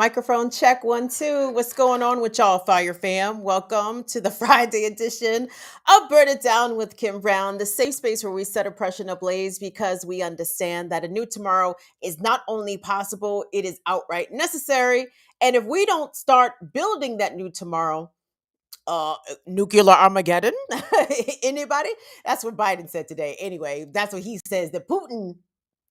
Microphone check one, two. What's going on with y'all, Fire Fam? Welcome to the Friday edition of Burn It Down with Kim Brown, the safe space where we set oppression ablaze because we understand that a new tomorrow is not only possible, it is outright necessary. And if we don't start building that new tomorrow, uh nuclear Armageddon. Anybody? That's what Biden said today. Anyway, that's what he says that Putin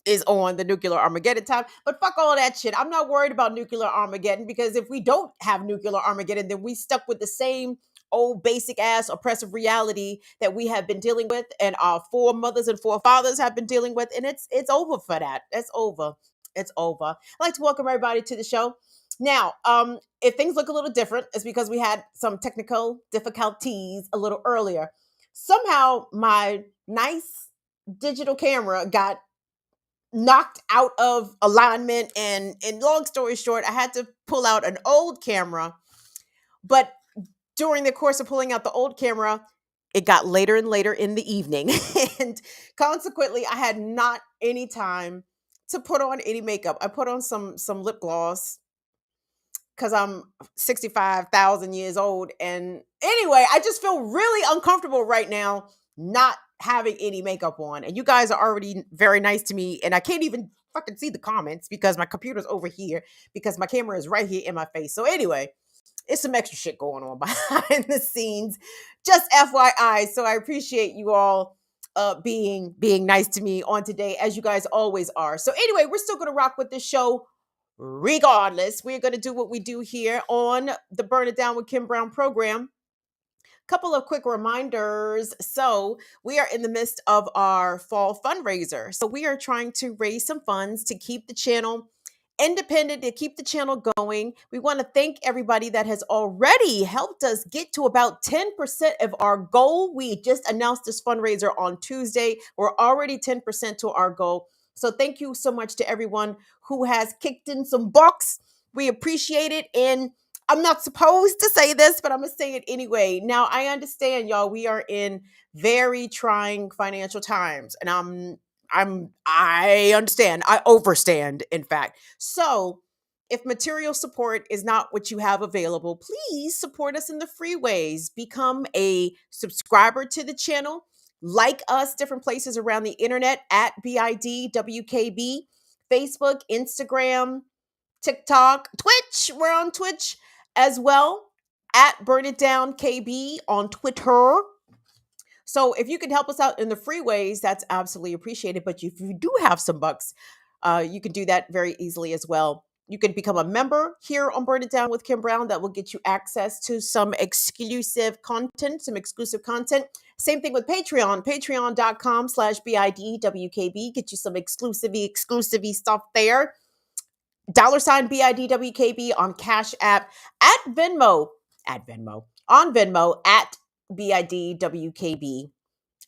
is on the nuclear Armageddon time. But fuck all that shit. I'm not worried about nuclear Armageddon because if we don't have nuclear Armageddon, then we stuck with the same old basic ass oppressive reality that we have been dealing with and our foremothers and forefathers have been dealing with. And it's over for that. It's over. It's over. I'd like to welcome everybody to the show. Now, if things look a little different, it's because we had some technical difficulties a little earlier. Somehow my nice digital camera got knocked out of alignment, and long story short, I had to pull out an old camera. But during the course of pulling out the old camera, it got later and later in the evening and consequently I had not any time to put on any makeup. I put on some lip gloss because I'm 65,000 years old. And anyway, I just feel really uncomfortable right now not having any makeup on. And you guys are already very nice to me. And I can't even fucking see the comments because my computer's over here because my camera is right here in my face. So anyway, it's some extra shit going on behind the scenes. Just FYI. So I appreciate you all being nice to me on today, as you guys always are. So anyway, we're still gonna rock with this show regardless. We're gonna do what we do here on the Burn It Down with Kim Brown program. Couple of quick reminders. So, we are in the midst of our fall fundraiser. So, we are trying to raise some funds to keep the channel independent, to keep the channel going. We want to thank everybody that has already helped us get to about 10% of our goal. We just announced this fundraiser on Tuesday. We're already 10% to our goal. So, thank you so much to everyone who has kicked in some bucks. We appreciate it. And I'm not supposed to say this, but I'm gonna say it anyway. Now, I understand, y'all, we are in very trying financial times, and I understand. I overstand, in fact. So, if material support is not what you have available, please support us in the free ways. Become a subscriber to the channel. Like us different places around the internet at BIDWKB, Facebook, Instagram, TikTok, Twitch. We're on Twitch as well at Burn It Down KB on Twitter. So if you can help us out in the free ways, that's absolutely appreciated. But if you do have some bucks, you can do that very easily as well. You can become a member here on Burn It Down with Kim Brown. That will get you access to some exclusive content, Same thing with Patreon, patreon.com/BIDWKB. Get you some exclusive stuff there. $ BIDWKB on Cash App, at Venmo, on Venmo at BIDWKB,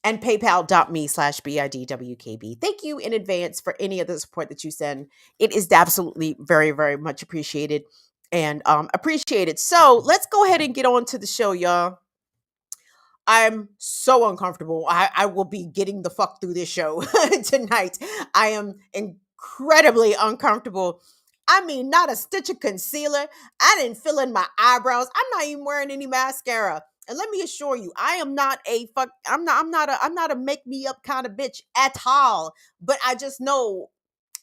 and paypal.me/BIDWKB. Thank you in advance for any of the support that you send. It is absolutely very, very much appreciated and appreciated. So let's go ahead and get on to the show, y'all. I'm so uncomfortable. I will be getting the fuck through this show tonight. I am incredibly uncomfortable. I mean, not a stitch of concealer. I didn't fill in my eyebrows. I'm not even wearing any mascara. And let me assure you, I am not a fuck. I'm not a make me up kind of bitch at all. But I just know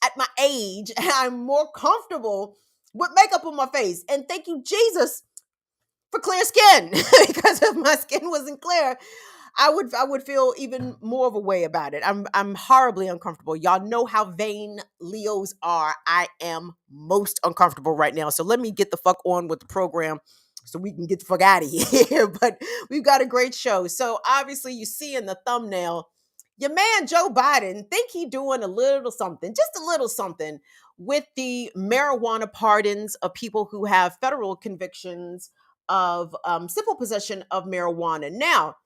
at my age, I'm more comfortable with makeup on my face. And thank you, Jesus, for clear skin. Because if my skin wasn't clear, I would feel even more of a way about it. I'm horribly uncomfortable. Y'all know how vain Leos are. I am most uncomfortable right now. So let me get the fuck on with the program so we can get the fuck out of here. But we've got a great show. So obviously you see in the thumbnail, your man Joe Biden think he doing a little something, just a little something with the marijuana pardons of people who have federal convictions of simple possession of marijuana. Now,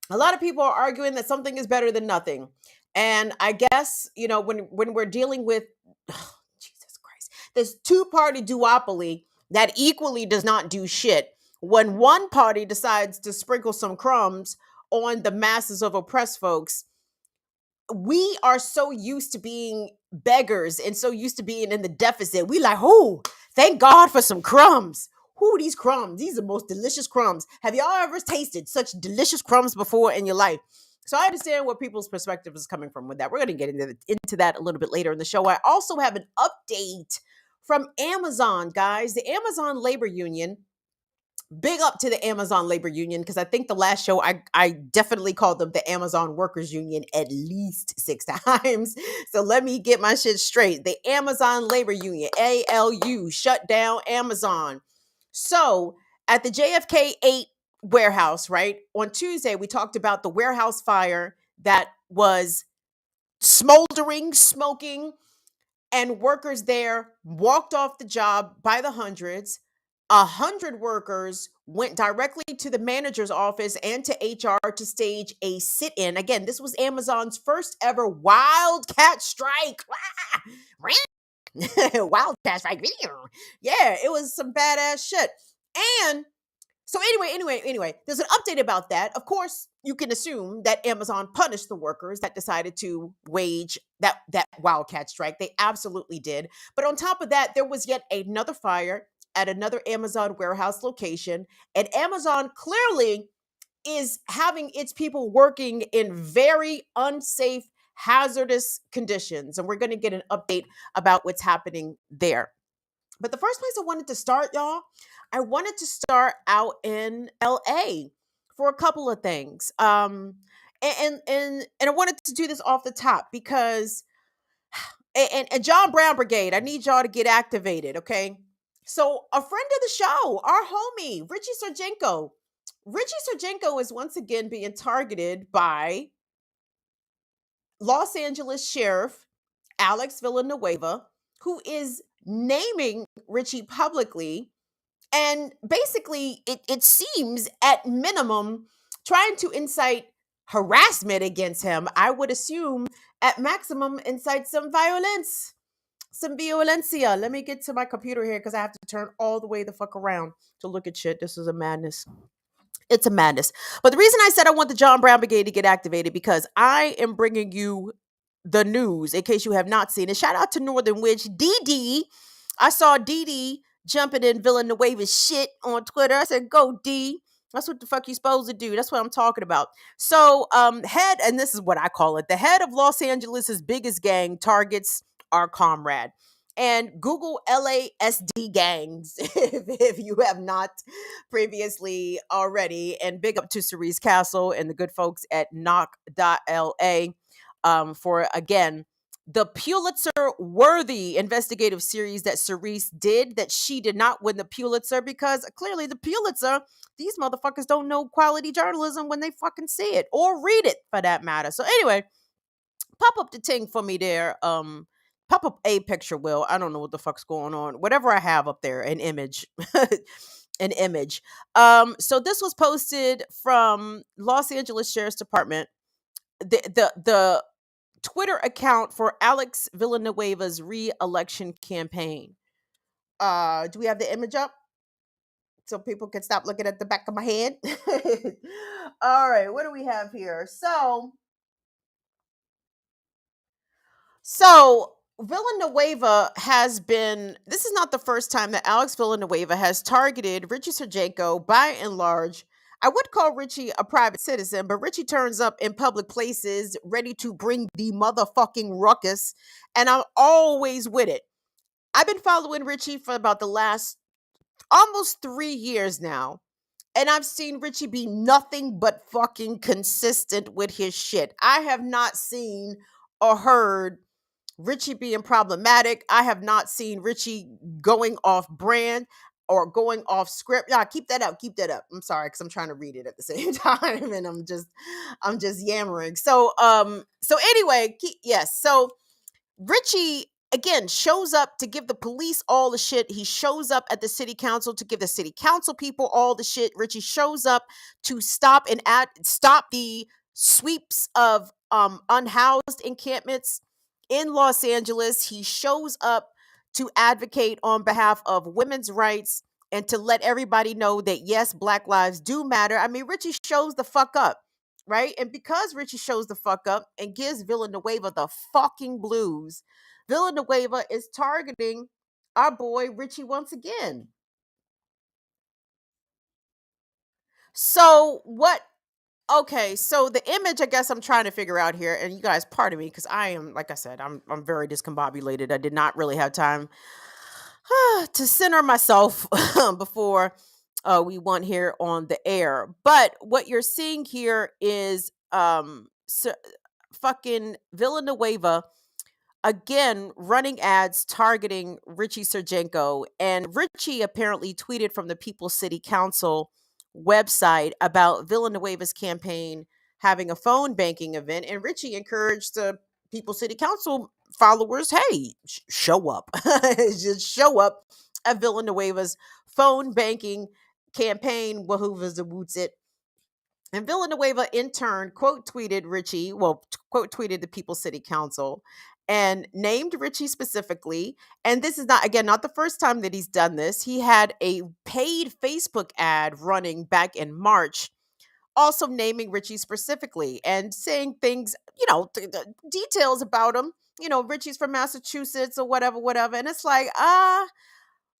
a lot of people are arguing that something is better than nothing. And I guess, when we're dealing with Jesus Christ, this two-party duopoly that equally does not do shit. When one party decides to sprinkle some crumbs on the masses of oppressed folks, we are so used to being beggars and so used to being in the deficit. We like, oh, thank God for some crumbs. Who these crumbs? These are the most delicious crumbs. Have y'all ever tasted such delicious crumbs before in your life? So I understand where people's perspective is coming from with that. We're going to get into that a little bit later in the show. I also have an update from Amazon, guys. The Amazon Labor Union, big up to the Amazon Labor Union, because I think the last show I definitely called them the Amazon Workers Union at least 6 times. So let me get my shit straight. The Amazon Labor Union, ALU, shut down Amazon. So at the JFK 8 warehouse, right? On Tuesday, we talked about the warehouse fire that was smoldering, smoking, and workers there walked off the job by the hundreds. 100 workers went directly to the manager's office and to HR to stage a sit-in. Again, this was Amazon's first ever wildcat strike. Wildcat strike. Yeah, it was some badass shit. And so anyway, there's an update about that. Of course, you can assume that Amazon punished the workers that decided to wage that wildcat strike. They absolutely did. But on top of that, there was yet another fire at another Amazon warehouse location, and Amazon clearly is having its people working in very unsafe, hazardous conditions. And we're going to get an update about what's happening there. But the first place I wanted to start, y'all, I wanted to start out in LA for a couple of things. And I wanted to do this off the top because and John Brown Brigade, I need y'all to get activated, okay? So a friend of the show, our homie, Richie Sergenko. Richie Sergenko is once again being targeted by Los Angeles Sheriff Alex Villanueva, who is naming Richie publicly and basically it seems at minimum trying to incite harassment against him. I would assume at maximum incite some violence, some violencia. Let me get to my computer here because I have to turn all the way the fuck around to look at shit. This is a madness. It's a madness. But the reason I said I want the John Brown Brigade to get activated because I am bringing you the news in case you have not seen it. Shout out to Northern Witch DD. I saw DD jumping in Villanueva's shit on Twitter. I said, "Go D." That's what the fuck you supposed to do. That's what I'm talking about. So, head, and this is what I call it, the head of Los Angeles's biggest gang targets our comrade. And Google LASD gangs if you have not previously already. And big up to Cerise Castle and the good folks at knock.la for, again, the Pulitzer worthy investigative series that Cerise did, that she did not win the Pulitzer because clearly the Pulitzer, these motherfuckers don't know quality journalism when they fucking see it or read it for that matter. So anyway, pop up the ting for me there. Pop up a picture, Will. I don't know what the fuck's going on. Whatever I have up there, an image. An image. So this was posted from Los Angeles Sheriff's Department. The Twitter account for Alex Villanueva's re-election campaign. Do we have the image up so people can stop looking at the back of my head? All right, what do we have here? So Villanueva has been, this is not the first time that Alex Villanueva has targeted Richie Sergenko. By and large, I would call Richie a private citizen, but Richie turns up in public places ready to bring the motherfucking ruckus, and I'm always with it. I've been following Richie for about the last almost 3 years now, and I've seen Richie be nothing but fucking consistent with his shit. I have not seen or heard Richie being problematic. I have not seen Richie going off brand or going off script. Yeah, keep that up. Keep that up. I'm sorry, because I'm trying to read it at the same time, and I'm just yammering. So anyway, yes. So Richie again shows up to give the police all the shit. He shows up at the city council to give the city council people all the shit. Richie shows up to stop the sweeps of unhoused encampments in Los Angeles. He shows up to advocate on behalf of women's rights and to let everybody know that yes, Black lives do matter. I mean, Richie shows the fuck up, right? And because Richie shows the fuck up and gives Villanueva the fucking blues, Villanueva is targeting our boy Richie once again. So what Okay, so the image I guess I'm trying to figure out here, and you guys pardon me because I am, like I said, I'm very discombobulated. I did not really have time to center myself before we went here on the air. But what you're seeing here is fucking Villanueva again running ads targeting Richie Sergenko. And Richie apparently tweeted from the People's City Council website about Villanueva's campaign having a phone banking event. And Richie encouraged the People's City Council followers, hey, show up. Just show up at Villanueva's phone banking campaign. Wahoova's the woots it. And Villanueva, in turn, quote tweeted Richie, quote tweeted the People's City Council and named Richie specifically. And this is not, again, not the first time that he's done this. He had a paid Facebook ad running back in March, also naming Richie specifically and saying things, details about him. Richie's from Massachusetts or whatever, whatever. And it's like,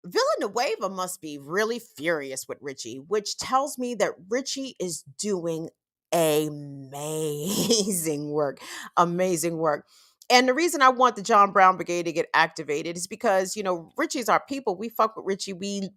Villanueva must be really furious with Richie, which tells me that Richie is doing amazing work. Amazing work. And the reason I want the John Brown Brigade to get activated is because, Richie's our people. We fuck with Richie. We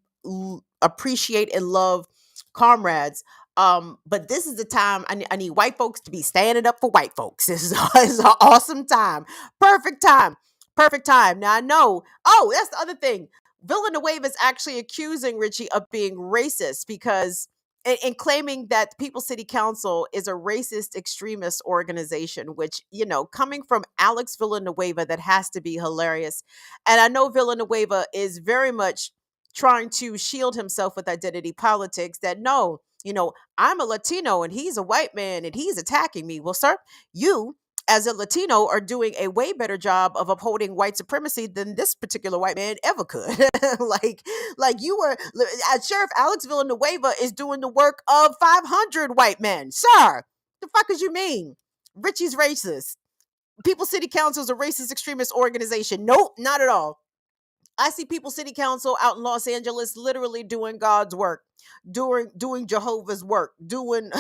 appreciate and love comrades. But this is the time I need white folks to be standing up for white folks. This is an awesome time. Perfect time. Perfect time. Now I know. Oh, that's the other thing. Villanueva is actually accusing Richie of being racist because and claiming that the People's City Council is a racist extremist organization, which, coming from Alex Villanueva, that has to be hilarious. And I know Villanueva is very much trying to shield himself with identity politics that no, I'm a Latino and he's a white man and he's attacking me. Well, sir, you as a Latino are doing a way better job of upholding white supremacy than this particular white man ever could. like you were, Sheriff Alex Villanueva is doing the work of 500 white men. Sir, the fuck is you mean? Richie's racist. People City Council is a racist extremist organization. Nope, not at all. I see People City Council out in Los Angeles literally doing God's work, doing Jehovah's work, doing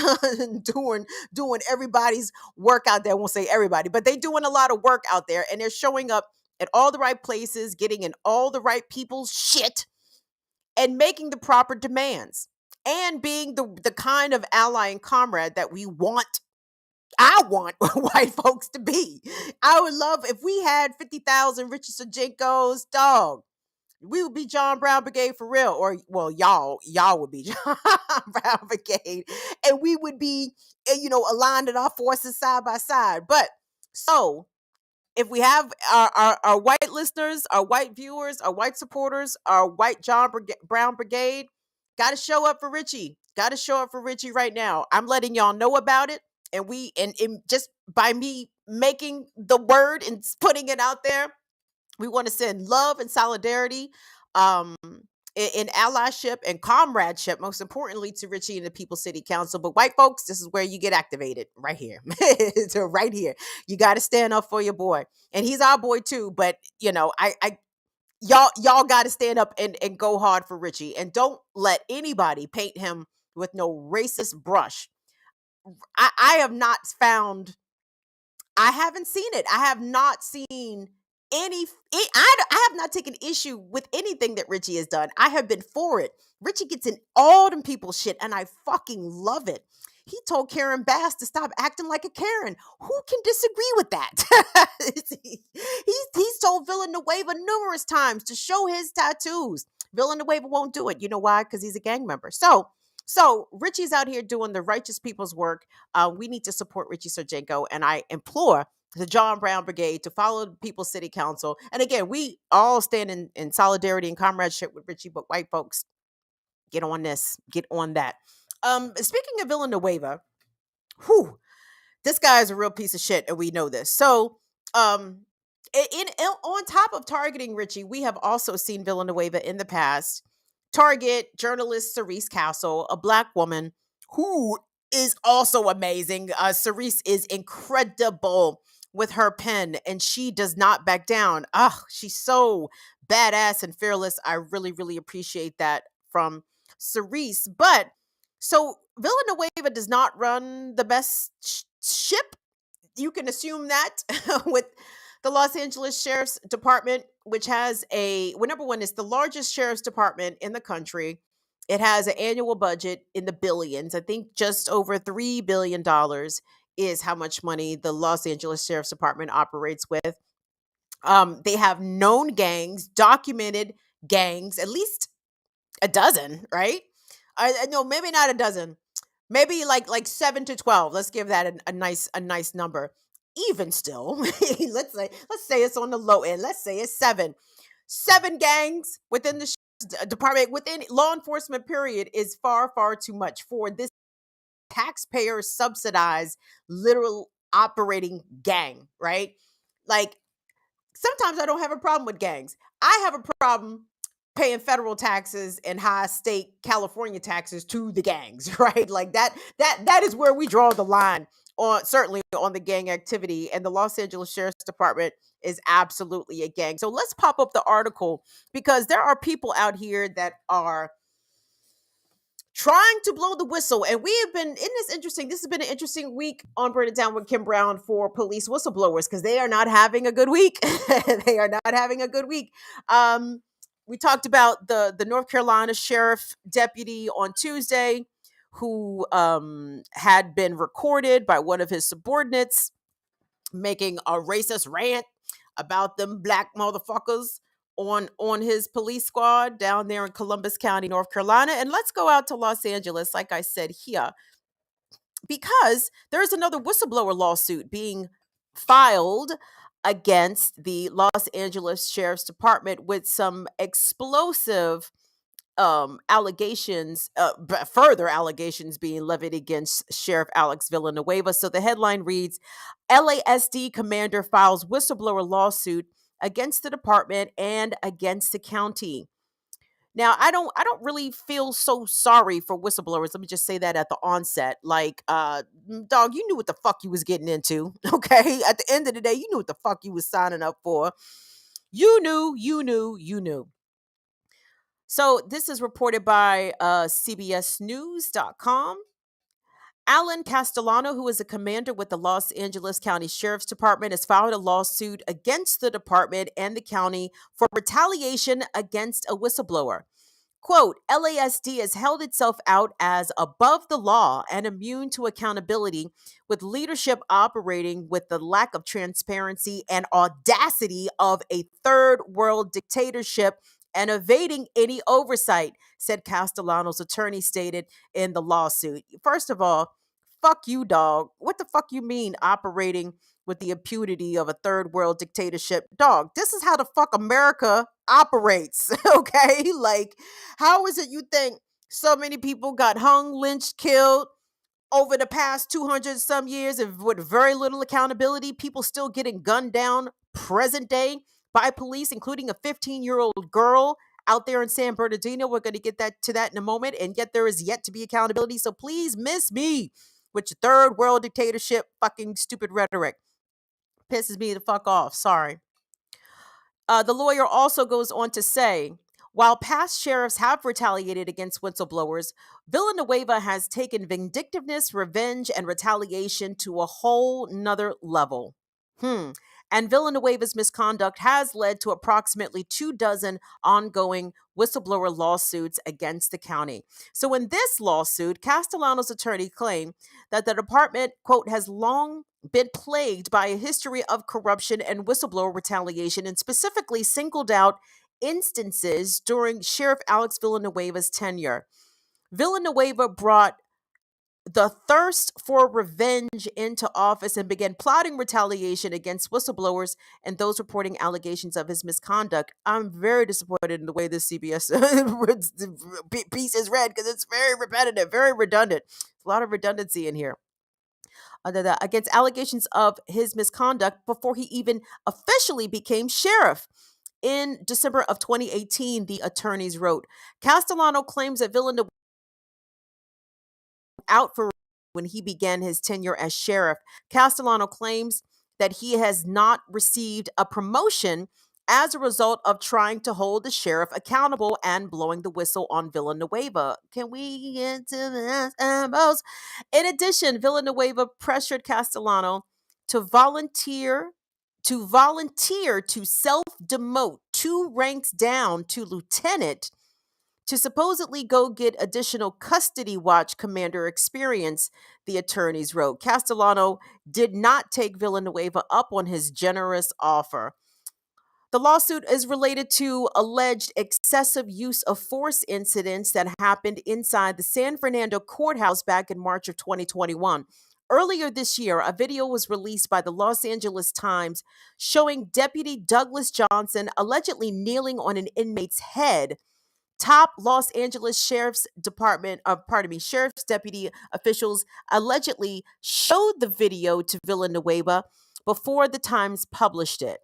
doing everybody's work out there. I won't say everybody, but they doing a lot of work out there, and they're showing up at all the right places, getting in all the right people's shit, and making the proper demands, and being the kind of ally and comrade that we want. I want white folks to be. I would love if we had 50,000 Richard Sajenkos, dog. We would be John Brown Brigade for real, or well, y'all would be John Brown Brigade, and we would be, aligning our forces side by side. But so if we have our white listeners, our white viewers, our white supporters, our white Brown Brigade, got to show up for Richie. Got to show up for Richie right now. I'm letting y'all know about it, and just by me making the word and putting it out there, we want to send love and solidarity, um, in allyship and comradeship, most importantly, to Richie and the People City Council. But white folks, this is where you get activated, right here. So right here. You got to stand up for your boy. And he's our boy too. But, y'all got to stand up and go hard for Richie. And don't let anybody paint him with no racist brush. I have not found I haven't seen it. I have not seen I have not taken issue with anything that Richie has done. I have been for it. Richie gets in all them people's shit, and I fucking love it. He told Karen Bass to stop acting like a Karen. Who can disagree with that? He's told Villanueva numerous times to show his tattoos. Villanueva won't do it. You know why? Because he's a gang member. So Richie's out here doing the righteous people's work. We need to support Richie Sergenko, and I implore the John Brown Brigade to follow the People's City Council. And again, we all stand in solidarity and comradeship with Richie, but white folks, get on this, get on that. Speaking of Villanueva, whew, this guy is a real piece of shit, and we know this. So, on top of targeting Richie, we have also seen Villanueva in the past target journalist Cerise Castle, a black woman who is also amazing. Cerise is incredible. with her pen, and she does not back down. Ah, she's so badass and fearless. I really, really appreciate that from Cerise. But so Villanueva does not run the best ship. You can assume that with the Los Angeles Sheriff's Department, which has well, number one, it's the largest sheriff's department in the country. It has an annual budget in the billions. I think just over $3 billion is how much money the Los Angeles Sheriff's Department operates with. They have known gangs, documented gangs, at least a dozen, right? No, maybe not a dozen. Maybe like 7 to 12. Let's give that a nice number. Even still, let's say it's on the low end. Let's say it's seven. Seven gangs within the department, within law enforcement. Period is far too much for this taxpayer subsidized literal operating gang, right? Like sometimes I don't have a problem with gangs. I have a problem paying federal taxes and high state California taxes to the gangs, right? Like that is where we draw the line on, certainly on the gang activity. And the Los Angeles Sheriff's Department is absolutely a gang. So let's pop up the article, because there are people out here that are trying to blow the whistle. And we have been in this has been an interesting week on Burn It Down with Kim Brown for police whistleblowers, because they are not having a good week. They are not having a good week. We talked about the North Carolina sheriff deputy on Tuesday, who had been recorded by one of his subordinates making a racist rant about them black motherfuckers on his police squad down there in Columbus County, North Carolina. And let's go out to Los Angeles, like I said here, because there's another whistleblower lawsuit being filed against the Los Angeles Sheriff's Department with some explosive allegations, further allegations being levied against Sheriff Alex Villanueva. So the headline reads, LASD commander files whistleblower lawsuit against the department and against the county. Now, I don't really feel so sorry for whistleblowers. Let me just say that at the onset. Like, dog, you knew what the fuck you was getting into. Okay. At the end of the day, you knew what the fuck you was signing up for. You knew. So this is reported by CBSnews.com. Alan Castellano, who is a commander with the Los Angeles County Sheriff's Department, has filed a lawsuit against the department and the county for retaliation against a whistleblower. Quote, LASD has held itself out as above the law and immune to accountability, with leadership operating with the lack of transparency and audacity of a third world dictatorship and evading any oversight, said Castellano's attorney stated in the lawsuit. First of all, fuck you, dog. What the fuck you mean operating with the impunity of a third world dictatorship? Dog, this is how the fuck America operates, okay? Like, how is it you think so many people got hung, lynched, killed over the past 200 some years, and with very little accountability, people still getting gunned down present day by police, including a 15-year-old girl out there in San Bernardino? We're going to get that to that in a moment. And yet there is yet to be accountability. So please miss me with your third world dictatorship fucking stupid rhetoric. Pisses me the fuck off. Sorry. The lawyer also goes on to say, while past sheriffs have retaliated against whistleblowers, Villanueva has taken vindictiveness, revenge, and retaliation to a whole nother level. And Villanueva's misconduct has led to approximately 24 ongoing whistleblower lawsuits against the county. So in this lawsuit, Castellano's attorney claimed that the department, quote, has long been plagued by a history of corruption and whistleblower retaliation, and specifically singled out instances during Sheriff Alex Villanueva's tenure. Villanueva brought the thirst for revenge into office and began plotting retaliation against whistleblowers and those reporting allegations of his misconduct. I'm very disappointed in the way this CBS piece is read, because it's very repetitive, very redundant. A lot of redundancy in here. Against allegations of his misconduct before he even officially became sheriff. In December of 2018, the attorneys wrote, Castellano claims that Villanueva out for when he began his tenure as sheriff. Castellano claims that he has not received a promotion as a result of trying to hold the sheriff accountable and blowing the whistle on Villanueva. Can we get to the elbows? In addition, Villanueva pressured Castellano to volunteer to self-demote 2 ranks down to lieutenant to supposedly go get additional custody watch commander experience, the attorneys wrote. Castellano did not take Villanueva up on his generous offer. The lawsuit is related to alleged excessive use of force incidents that happened inside the San Fernando courthouse back in March of 2021. Earlier this year, a video was released by the Los Angeles Times showing Deputy Douglas Johnson allegedly kneeling on an inmate's head. Top Los Angeles Sheriff's Department, Sheriff's deputy officials allegedly showed the video to Villanueva before the Times published it.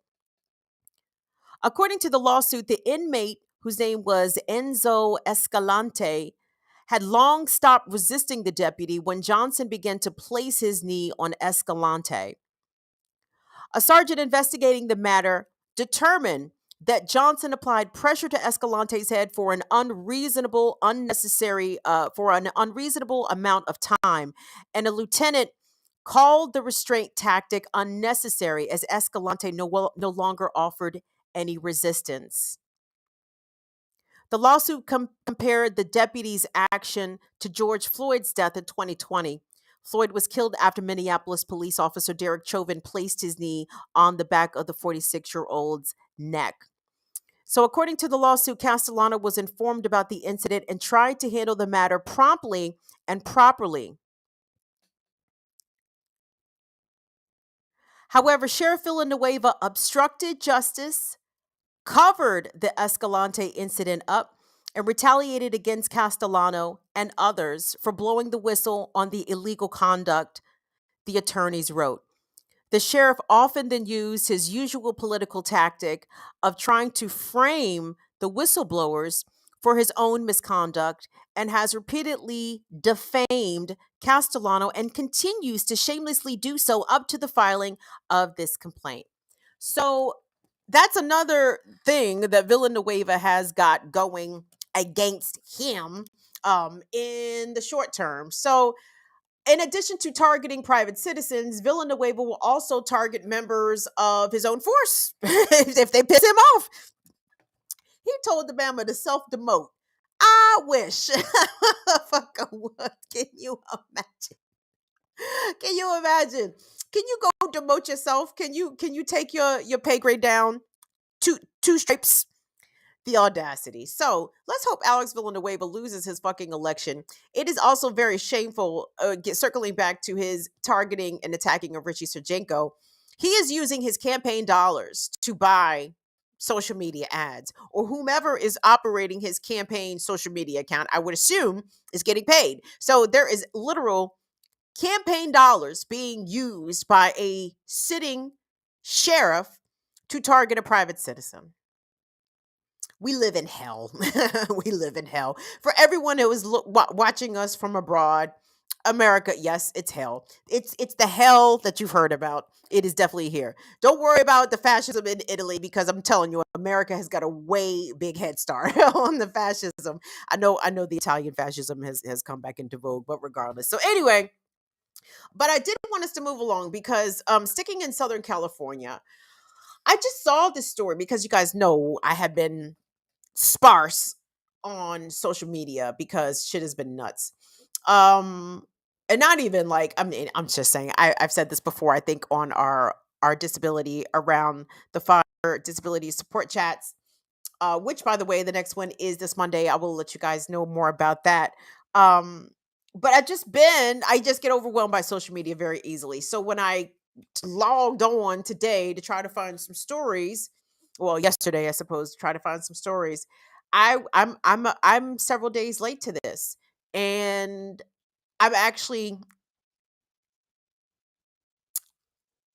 According to the lawsuit, the inmate, whose name was Enzo Escalante, had long stopped resisting the deputy when Johnson began to place his knee on Escalante. A sergeant investigating the matter determined that Johnson applied pressure to Escalante's head for an unreasonable amount of time, and a lieutenant called the restraint tactic unnecessary as Escalante no longer offered any resistance. The lawsuit compared the deputy's action to George Floyd's death in 2020. Floyd was killed after Minneapolis police officer Derek Chauvin placed his knee on the back of the 46-year-old's neck. So, according to the lawsuit, Castellano was informed about the incident and tried to handle the matter promptly and properly. However, Sheriff Villanueva obstructed justice, covered the Escalante incident up, and retaliated against Castellano and others for blowing the whistle on the illegal conduct, the attorneys wrote. The sheriff often then used his usual political tactic of trying to frame the whistleblowers for his own misconduct and has repeatedly defamed Castellano and continues to shamelessly do so up to the filing of this complaint. So that's another thing that Villanueva has got going against him in the short term. So in addition to targeting private citizens, Villanueva will also target members of his own force if they piss him off. He told the Bama to self-demote. I wish. Fuck I would. Can you imagine? Can you imagine? Can you go demote yourself? Can you take your pay grade down two stripes? The audacity. So let's hope Alex Villanueva loses his fucking election. It is also very shameful, circling back to his targeting and attacking of Richie Sergenko. He is using his campaign dollars to buy social media ads, or whomever is operating his campaign social media account, I would assume, is getting paid. So there is literal campaign dollars being used by a sitting sheriff to target a private citizen. We live in hell. We live in hell. For everyone who is watching us from abroad, America, yes, it's hell. It's the hell that you've heard about. It is definitely here. Don't worry about the fascism in Italy, because I'm telling you, America has got a way big head start on the fascism. I know the Italian fascism has come back into vogue, but regardless. So anyway, but I did want us to move along because sticking in Southern California, I just saw this story because you guys know I have been sparse on social media because shit has been nuts. Um and not even like, I mean, I'm just saying, I've said this before, I think, on our disability around the fire disability support chats, which, by the way, the next one is this Monday. I will let you guys know more about that. Um but I just get overwhelmed by social media very easily. So when I logged on today to try to find some stories, well, yesterday, I suppose, to try to find some stories, I'm several days late to this, and I'm actually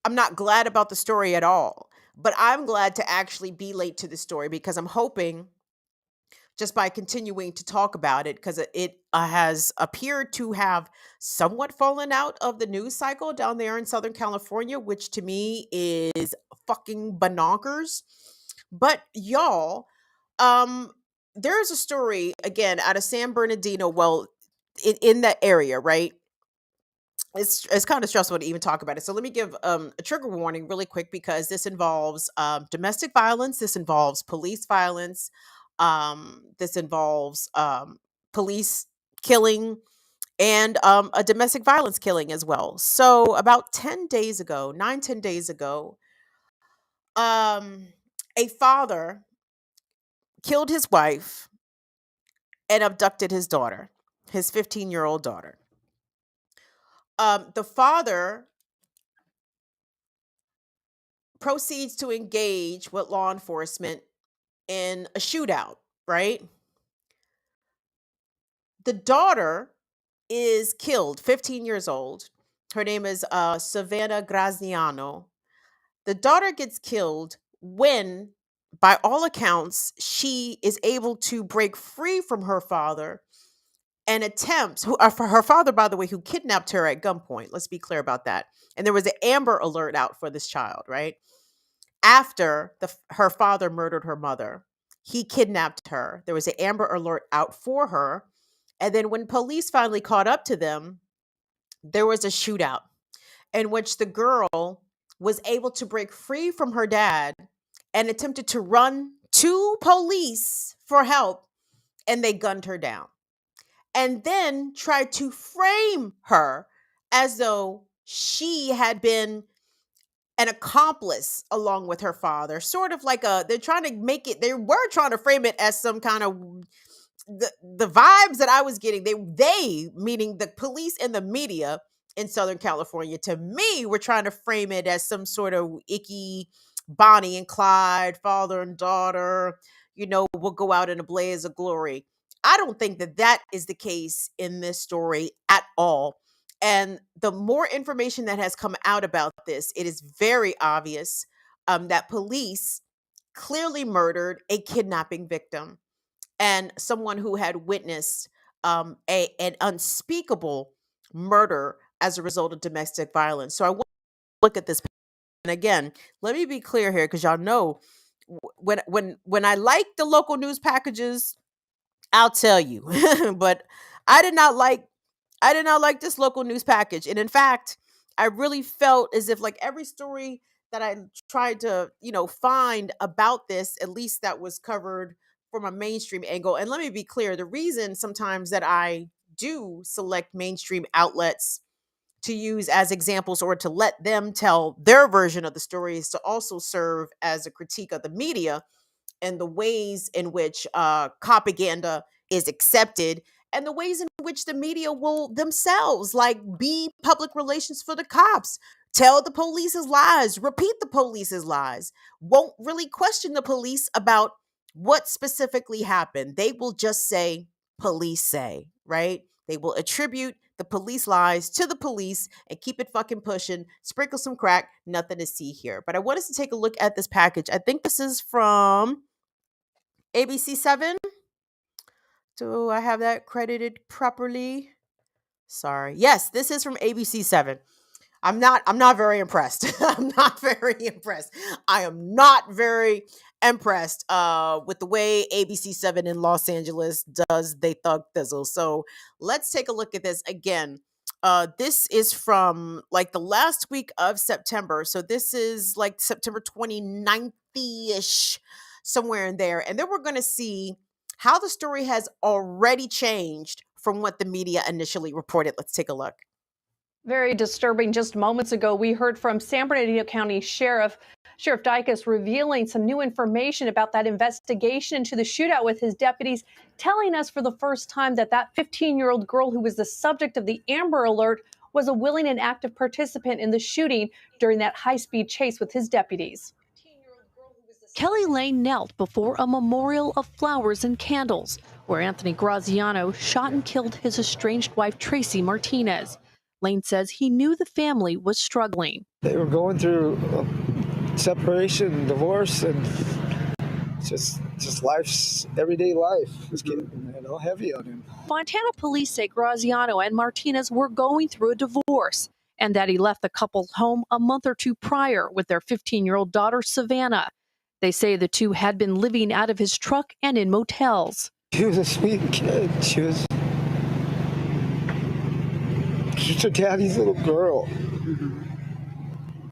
I'm not glad about the story at all. But I'm glad to actually be late to the story because I'm hoping just by continuing to talk about it, because it has appeared to have somewhat fallen out of the news cycle down there in Southern California, which to me is fucking bonkers. But y'all, um, there's a story again out of San Bernardino. Well, in that area, right? It's kind of stressful to even talk about it. So let me give a trigger warning really quick, because this involves domestic violence, this involves police violence, this involves police killing, and a domestic violence killing as well. So about 10 days ago, 9, 10 days ago, um, a father killed his wife and abducted his daughter, his 15-year-old daughter. The father proceeds to engage with law enforcement in a shootout, right? The daughter is killed, 15 years old. Her name is Savannah Graziano. The daughter gets killed when, by all accounts, she is able to break free from her father and attempts, for her father, by the way, who kidnapped her at gunpoint. Let's be clear about that. And there was an Amber Alert out for this child, right? After her father murdered her mother, he kidnapped her. There was an Amber Alert out for her. And then when police finally caught up to them, there was a shootout in which the girl was able to break free from her dad and attempted to run to police for help, and they gunned her down. And then tried to frame her as though she had been an accomplice along with her father, sort of like they're trying to make it, they were trying to frame it as some kind of, the vibes that I was getting, they meaning the police and the media in Southern California, to me, were trying to frame it as some sort of icky Bonnie and Clyde, father and daughter, will go out in a blaze of glory. I don't think that that is the case in this story at all. And the more information that has come out about this, it is very obvious that police clearly murdered a kidnapping victim and someone who had witnessed an unspeakable murder as a result of domestic violence. So I want to look at this. And again, let me be clear here, because y'all know when I like the local news packages, I'll tell you. But I did not like this local news package. And in fact, I really felt as if, like, every story that I tried to, find about this, at least that was covered from a mainstream angle. And let me be clear, the reason sometimes that I do select mainstream outlets to use as examples, or to let them tell their version of the story, is to also serve as a critique of the media and the ways in which propaganda is accepted, and the ways in which the media will themselves, like, be public relations for the cops, tell the police's lies, repeat the police's lies, won't really question the police about what specifically happened. They will just say, police say, right? They will attribute the police lies to the police and keep it fucking pushing, sprinkle some crack, nothing to see here. But I want us to take a look at this package. I think this is from ABC7. Do I have that credited properly? Sorry. Yes, this is from ABC7. I'm not very impressed. I'm not very impressed. I am not very impressed with the way ABC7 in Los Angeles does they thug thizzle. So let's take a look at this again. This is from, like, the last week of September. So this is like September 29th-ish, somewhere in there. And then we're going to see how the story has already changed from what the media initially reported. Let's take a look. Very disturbing. Just moments ago, we heard from San Bernardino County Sheriff Dykus revealing some new information about that investigation into the shootout with his deputies, telling us for the first time that 15-year-old girl who was the subject of the Amber Alert was a willing and active participant in the shooting during that high-speed chase with his deputies. Kelly Lane knelt before a memorial of flowers and candles, where Anthony Graziano shot and killed his estranged wife, Tracy Martinez. Lane says he knew the family was struggling. They were going through separation and divorce, and just life's everyday life is getting heavy on him. Fontana police say Graziano and Martinez were going through a divorce and that he left the couple's home a month or two prior with their 15-year-old daughter, Savannah. They say the two had been living out of his truck and in motels. She was a sweet kid. She's her daddy's little girl.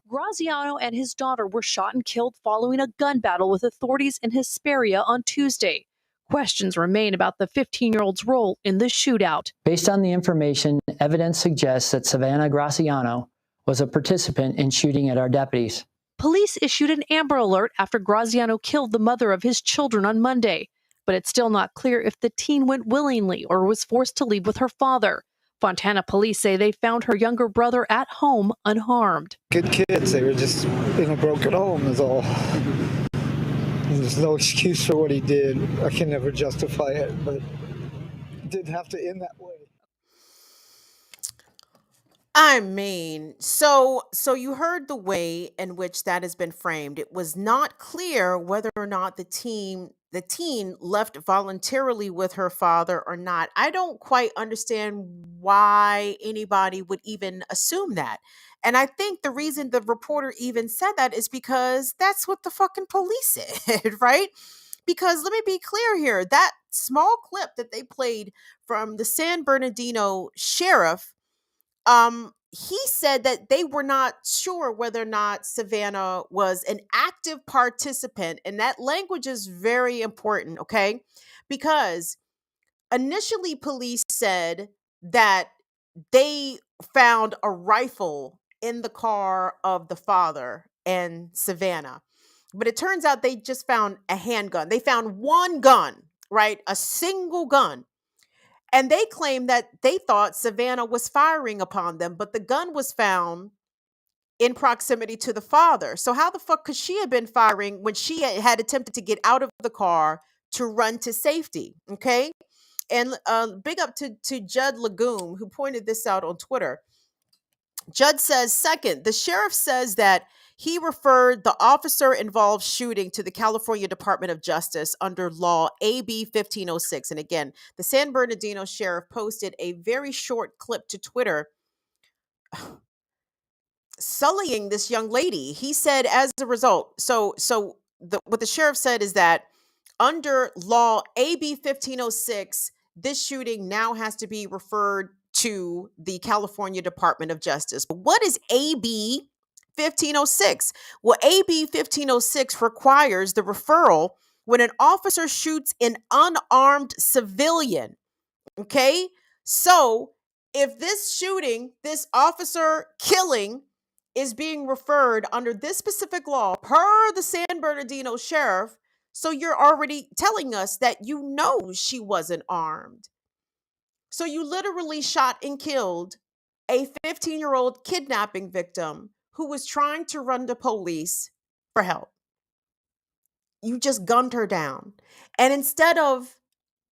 Graziano and his daughter were shot and killed following a gun battle with authorities in Hesperia on Tuesday. Questions remain about the 15-year-old's role in the shootout. Based on the information, evidence suggests that Savannah Graziano was a participant in shooting at our deputies. Police issued an Amber Alert after Graziano killed the mother of his children on Monday, but it's still not clear if the teen went willingly or was forced to leave with her father. Fontana police say they found her younger brother at home unharmed. Good kids. They were just in a broken home is all. And there's no excuse for what he did. I can never justify it, but it didn't have to end that way. I mean, so you heard the way in which that has been framed. It was not clear whether or not the teen left voluntarily with her father or not. I don't quite understand why anybody would even assume that. And I think the reason the reporter even said that is because that's what the fucking police said, right? Because let me be clear here, that small clip that they played from the San Bernardino sheriff, he said that they were not sure whether or not Savannah was an active participant, and that language is very important, okay? Because initially police said that they found a rifle in the car of the father and Savannah, but it turns out they just found a handgun. They found one gun, right? A single gun. And they claimed that they thought Savannah was firing upon them, but the gun was found in proximity to the father. So how the fuck could she have been firing when she had attempted to get out of the car to run to safety? Okay. And big up to Judd Lagoon, who pointed this out on Twitter. Judd says, second, the sheriff says that he referred the officer involved shooting to the California Department of Justice under law AB 1506. And again, the San Bernardino sheriff posted a very short clip to Twitter sullying this young lady. He said as a result, what the sheriff said is that under law AB 1506, this shooting now has to be referred to the California Department of Justice. But what is AB 1506? Well, AB 1506 requires the referral when an officer shoots an unarmed civilian. Okay? So if this shooting, this officer killing, is being referred under this specific law per the San Bernardino sheriff, so you're already telling us that you know she wasn't armed. So you literally shot and killed a 15-year-old kidnapping victim who was trying to run to police for help. You just gunned her down. And instead of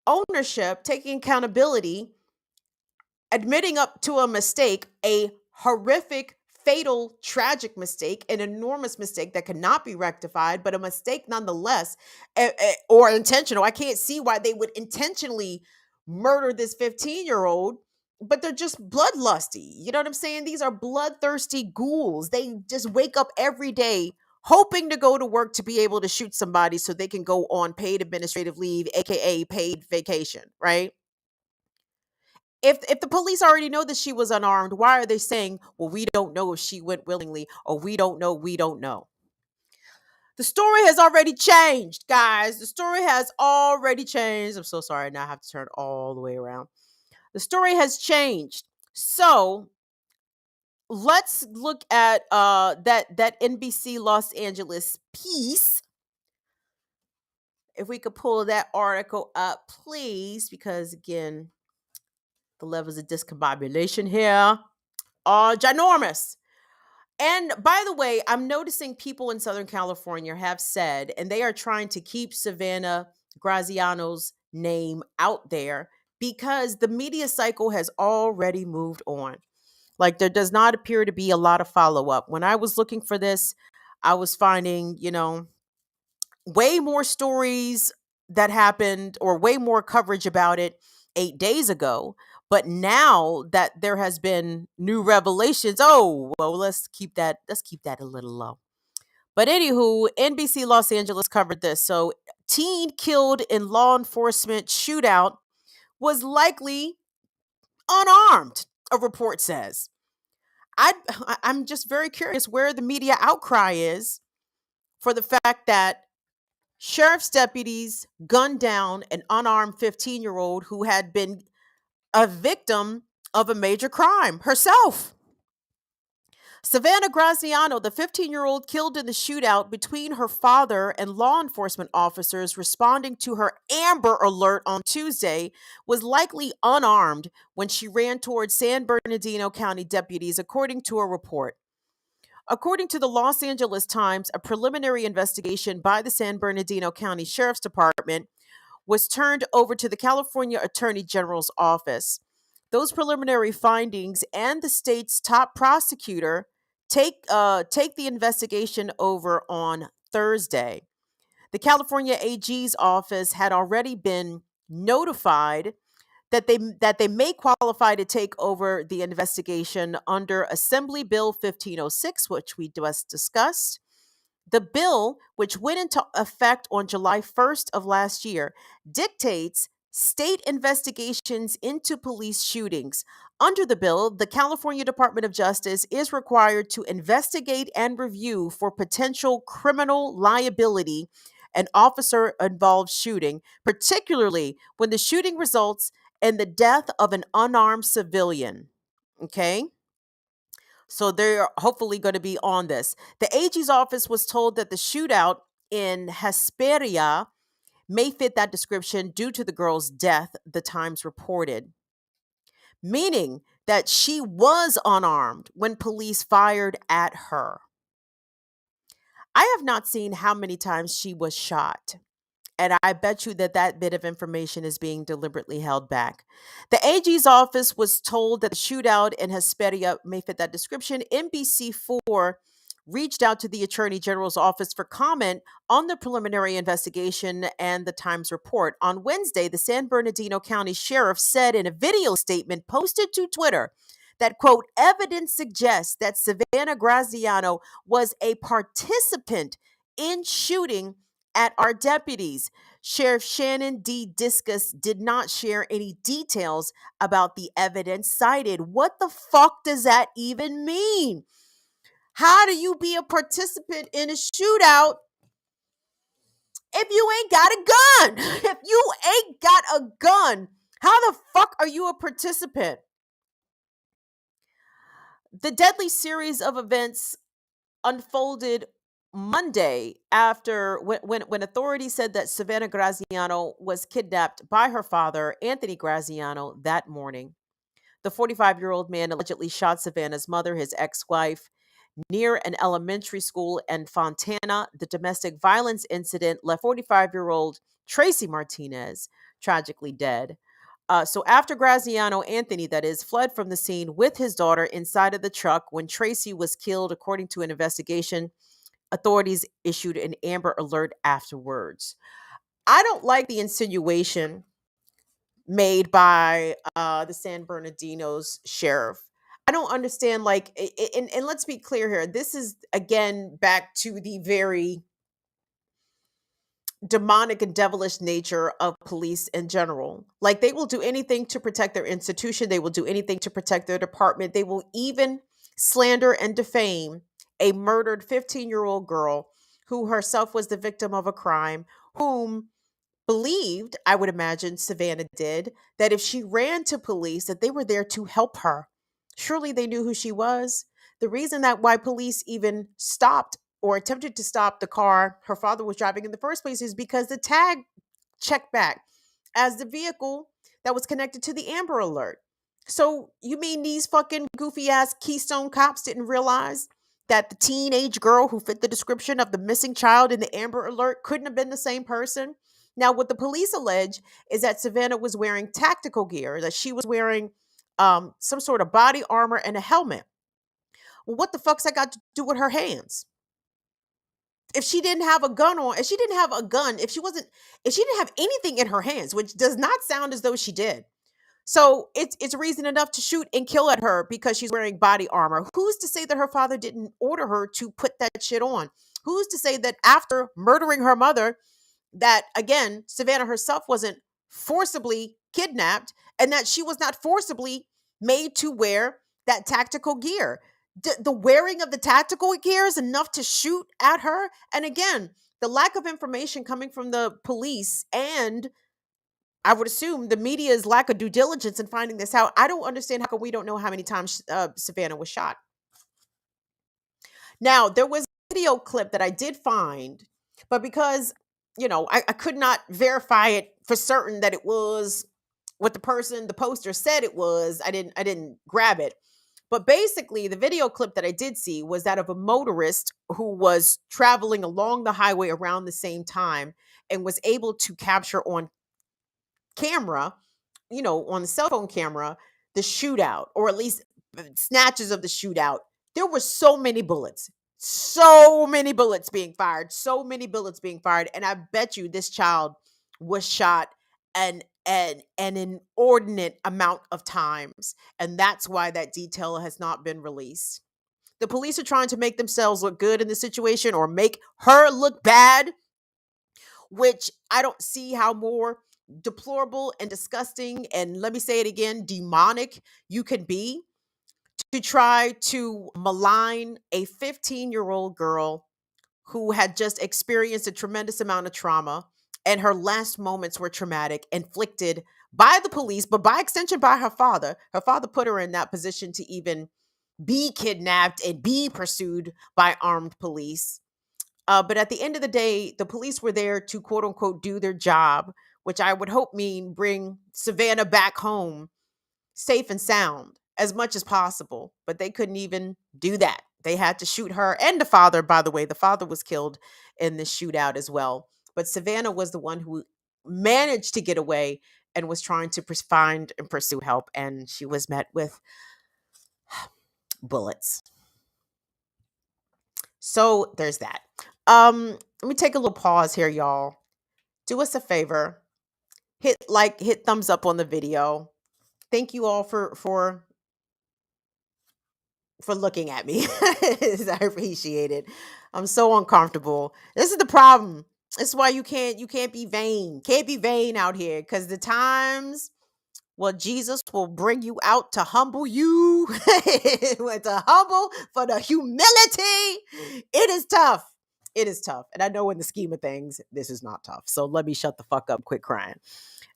ownership, taking accountability, admitting up to a mistake, a horrific, fatal, tragic mistake, an enormous mistake that cannot be rectified, but a mistake nonetheless, or intentional. I can't see why they would intentionally murder this 15-year-old, but they're just bloodlusty. You know what I'm saying? These are bloodthirsty ghouls. They just wake up every day hoping to go to work to be able to shoot somebody so they can go on paid administrative leave, aka paid vacation, right? If the police already know that she was unarmed, why are they saying, well, we don't know if she went willingly, or we don't know? The story has already changed, guys. The story has already changed. I'm so sorry. Now I have to turn all the way around. The story has changed. So let's look at that NBC Los Angeles piece. If we could pull that article up, please, because again, the levels of discombobulation here are ginormous. And by the way, I'm noticing people in Southern California have said, and they are trying to keep Savannah Graziano's name out there because the media cycle has already moved on. Like, there does not appear to be a lot of follow up. When I was looking for this, I was finding, way more stories that happened, or way more coverage about it 8 days ago. But now that there has been new revelations, oh well, let's keep that a little low. But anywho, NBC Los Angeles covered this. So, teen killed in law enforcement shootout was likely unarmed, a report says. I I'm just very curious where the media outcry is for the fact that sheriff's deputies gunned down an unarmed 15-year-old who had been a victim of a major crime herself. Savannah Graziano, the 15-year-old killed in the shootout between her father and law enforcement officers responding to her Amber Alert on Tuesday, was likely unarmed when she ran towards San Bernardino County deputies, according to a report. According to the Los Angeles Times, a preliminary investigation by the San Bernardino County Sheriff's Department was turned over to the California Attorney General's office. Those preliminary findings and the state's top prosecutor take the investigation over on Thursday. The California AG's office had already been notified that they may qualify to take over the investigation under Assembly Bill 1506, which we just discussed. The bill, which went into effect on July 1st of last year, dictates state investigations into police shootings. Under the bill, the California Department of Justice is required to investigate and review for potential criminal liability an officer involved shooting, particularly when the shooting results in the death of an unarmed civilian. Okay? So they're hopefully going to be on this. The AG's office was told that the shootout in Hesperia may fit that description due to the girl's death, the Times reported, meaning that she was unarmed when police fired at her. I have not seen how many times she was shot. And I bet you that bit of information is being deliberately held back. The AG's office was told that the shootout in Hesperia may fit that description. NBC4 reached out to the Attorney General's office for comment on the preliminary investigation and the Times report. On Wednesday, the San Bernardino County Sheriff said in a video statement posted to Twitter that, quote, evidence suggests that Savannah Graziano was a participant in shooting at our deputies. Sheriff Shannon D. Discus did not share any details about the evidence cited. What the fuck does that even mean? How do you be a participant in a shootout if you ain't got a gun? If you ain't got a gun, how the fuck are you a participant? The deadly series of events unfolded Monday after when authorities said that Savannah Graziano was kidnapped by her father, Anthony Graziano, that morning. The 45-year-old man allegedly shot Savannah's mother, his ex-wife, near an elementary school in Fontana. The domestic violence incident left 45-year-old Tracy Martinez tragically dead. So after Graziano, Anthony, that is, fled from the scene with his daughter inside of the truck when Tracy was killed, according to an investigation, authorities issued an Amber Alert afterwards. I don't like the insinuation made by the San Bernardino's sheriff. I don't understand, like, and let's be clear here. This is, again, back to the very demonic and devilish nature of police in general. Like, they will do anything to protect their institution. They will do anything to protect their department. They will even slander and defame a murdered 15-year-old girl who herself was the victim of a crime, whom believed, I would imagine Savannah did, that if she ran to police, that they were there to help her. Surely they knew who she was. The reason that why police even stopped or attempted to stop the car her father was driving in the first place is because the tag checked back as the vehicle that was connected to the Amber Alert. So you mean these fucking goofy ass Keystone cops didn't realize that the teenage girl who fit the description of the missing child in the Amber Alert couldn't have been the same person? Now, what the police allege is that Savannah was wearing tactical gear, that she was wearing some sort of body armor and a helmet. Well, what the fuck's that got to do with her hands? if she didn't have a gun on, if she didn't have a gun, if she didn't have anything in her hands, which does not sound as though she did. So it's reason enough to shoot and kill at her because she's wearing body armor. Who's to say that her father didn't order her to put that shit on? Who's to say that after murdering her mother, that again, Savannah herself wasn't forcibly kidnapped and that she was not forcibly made to wear that tactical gear? The wearing of the tactical gear is enough to shoot at her. And again, the lack of information coming from the police and I would assume the media's lack of due diligence in finding this out. I don't understand how come we don't know how many times Savannah was shot. Now, there was a video clip that I did find, but because, I could not verify it for certain that it was what the poster said it was, I didn't grab it. But basically, the video clip that I did see was that of a motorist who was traveling along the highway around the same time and was able to capture on camera, on the cell phone camera, the shootout, or at least snatches of the shootout. There were so many bullets being fired, and I bet you this child was shot an inordinate amount of times, and that's why that detail has not been released. The police are trying to make themselves look good in the situation or make her look bad, which I don't see how more deplorable and disgusting, and let me say it again, demonic you can be to try to malign a 15-year-old girl who had just experienced a tremendous amount of trauma, and her last moments were traumatic, inflicted by the police, but by extension by her father. Her father put her in that position to even be kidnapped and be pursued by armed police. But at the end of the day, the police were there to quote unquote do their job, which I would hope mean bring Savannah back home safe and sound as much as possible. But they couldn't even do that. They had to shoot her and the father. By the way, the father was killed in this shootout as well. But Savannah was the one who managed to get away and was trying to find and pursue help. And she was met with bullets. So there's that. Let me take a little pause here, y'all. Do us a favor. Hit like, hit thumbs up on the video. Thank you all for looking at me. I appreciate it. I'm so uncomfortable. This is the problem. This is why you can't be vain. Can't be vain out here, because the times, well, Jesus will bring you out to humble you, to humble for the humility. It is tough. It is tough. And I know in the scheme of things, this is not tough. So let me shut the fuck up, quit crying.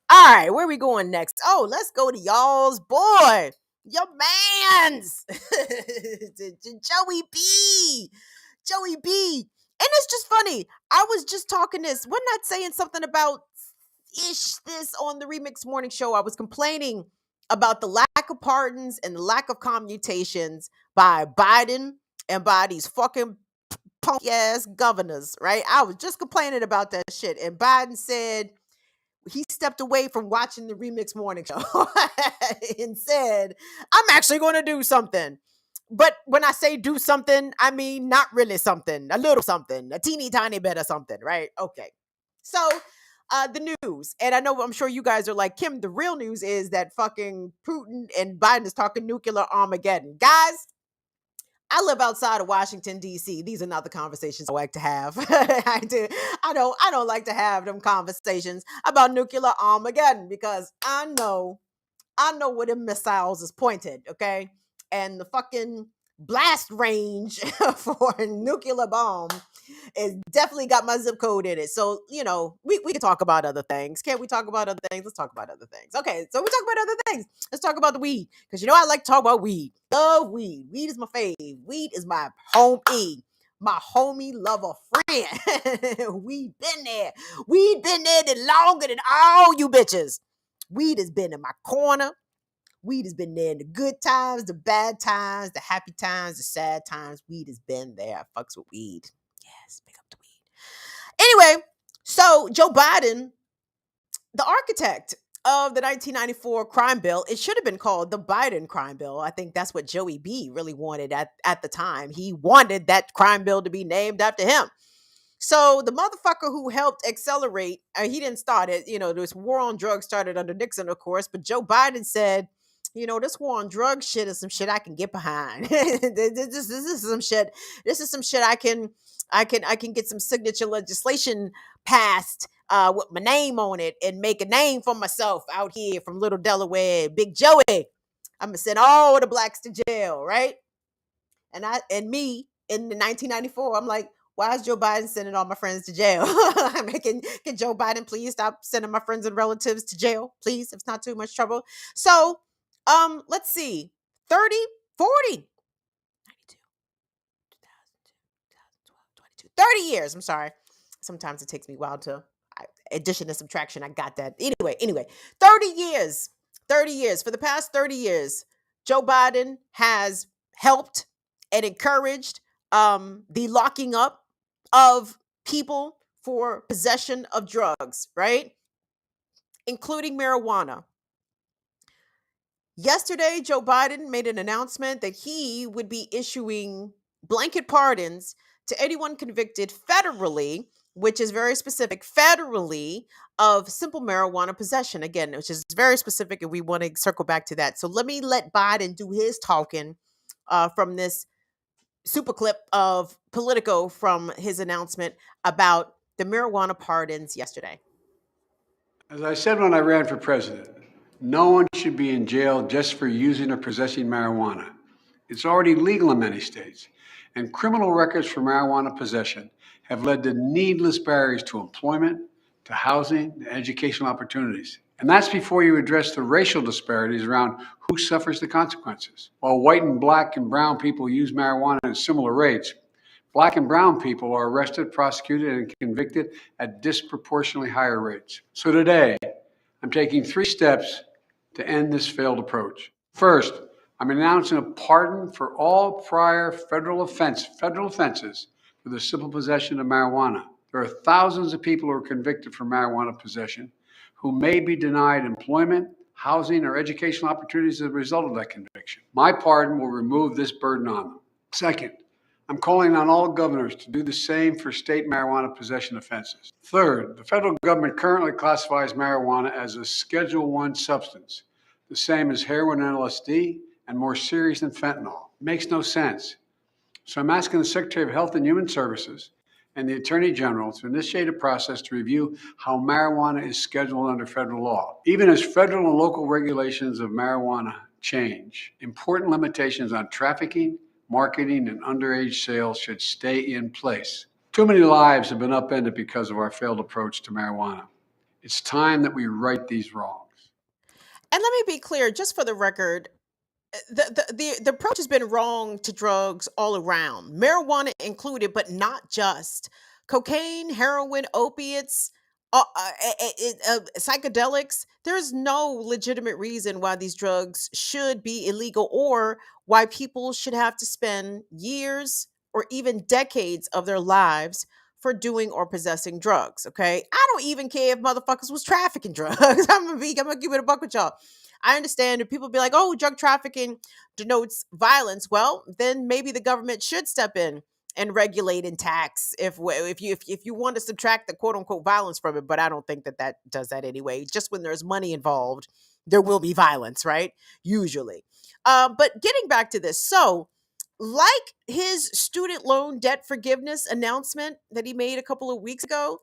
All right, where are we going next? Oh, let's go to y'all's boy, your man's, Joey B. Joey B. And it's just funny. I was just talking this. Wasn't I saying something about this on the Remix Morning Show? I was complaining about the lack of pardons and the lack of commutations by Biden and by these fucking punk ass governors, right? I was just complaining about that shit. And Biden said, he stepped away from watching the Remix Morning Show and said, I'm actually going to do something. But when I say do something, I mean not really something, a little something, a teeny tiny bit of something, right? Okay. So the news, and I'm sure you guys are like, Kim, the real news is that fucking Putin and Biden is talking nuclear Armageddon. Guys, I live outside of Washington, D.C. These are not the conversations I like to have. I don't like to have them conversations about nuclear Armageddon because I know where the missiles is pointed, okay? And the fucking blast range for a nuclear bomb is definitely got my zip code in it. So, we can talk about other things. Can't we talk about other things? Let's talk about other things. Okay, so we talk about other things. Let's talk about the weed. Because I like to talk about weed. Love weed. Weed is my fave. Weed is my homie. My homie lover friend. We been there. We been there longer than all you bitches. Weed has been in my corner. Weed has been there in the good times, the bad times, the happy times, the sad times. Weed has been there. I fucks with weed. Yes, pick up the weed. Anyway, so Joe Biden, the architect of the 1994 crime bill, it should have been called the Biden crime bill. I think that's what Joey B really wanted at the time. He wanted that crime bill to be named after him. So the motherfucker who helped accelerate, he didn't start it. This war on drugs started under Nixon, of course, but Joe Biden said, this war on drugs shit is some shit I can get behind. This is some shit. This is some shit I can get some signature legislation passed with my name on it and make a name for myself out here from Little Delaware, Big Joey. I'm gonna send all the blacks to jail, right? And me in the 1994, I'm like, why is Joe Biden sending all my friends to jail? I mean, can Joe Biden please stop sending my friends and relatives to jail, please? If it's not too much trouble. So, let's see, 30, 40, 30 years. I'm sorry. Sometimes it takes me a while to addition and subtraction. I got that. Anyway, 30 years. 30 years. For the past 30 years, Joe Biden has helped and encouraged the locking up of people for possession of drugs, right? Including marijuana. Yesterday, Joe Biden made an announcement that he would be issuing blanket pardons to anyone convicted federally, which is very specific, federally, of simple marijuana possession. Again, which is very specific, and we want to circle back to that. So let Biden do his talking from this super clip of Politico from his announcement about the marijuana pardons yesterday. As I said when I ran for president, no one should be in jail just for using or possessing marijuana. It's already legal in many states, and criminal records for marijuana possession have led to needless barriers to employment, to housing, and educational opportunities. And that's before you address the racial disparities around who suffers the consequences. While white and black and brown people use marijuana at similar rates, Black and brown people are arrested, prosecuted, and convicted at disproportionately higher rates. So today, I'm taking 3 steps to end this failed approach. First, I'm announcing a pardon for all prior federal offenses for the simple possession of marijuana. There are thousands of people who are convicted for marijuana possession who may be denied employment, housing, or educational opportunities as a result of that conviction. My pardon will remove this burden on them. Second, I'm calling on all governors to do the same for state marijuana possession offenses. Third, the federal government currently classifies marijuana as a Schedule I substance, the same as heroin and LSD, and more serious than fentanyl. It makes no sense. So I'm asking the Secretary of Health and Human Services and the Attorney General to initiate a process to review how marijuana is scheduled under federal law. Even as federal and local regulations of marijuana change, important limitations on trafficking, marketing, and underage sales should stay in place. Too many lives have been upended because of our failed approach to marijuana. It's time that we right these wrongs. And let me be clear, just for the record, the approach has been wrong to drugs all around, marijuana included, but not just cocaine, heroin, opiates, psychedelics. There's no legitimate reason why these drugs should be illegal or why people should have to spend years or even decades of their lives for doing or possessing drugs. Okay, I don't even care if motherfuckers was trafficking drugs. I'm gonna give it a buck with y'all. I understand if people be like, oh, drug trafficking denotes violence. Well, then maybe the government should step in and regulate and tax if you want to subtract the quote unquote violence from it. But I don't think that does that anyway. Just when there's money involved, there will be violence, right? Usually. But getting back to this, so like his student loan debt forgiveness announcement that he made a couple of weeks ago,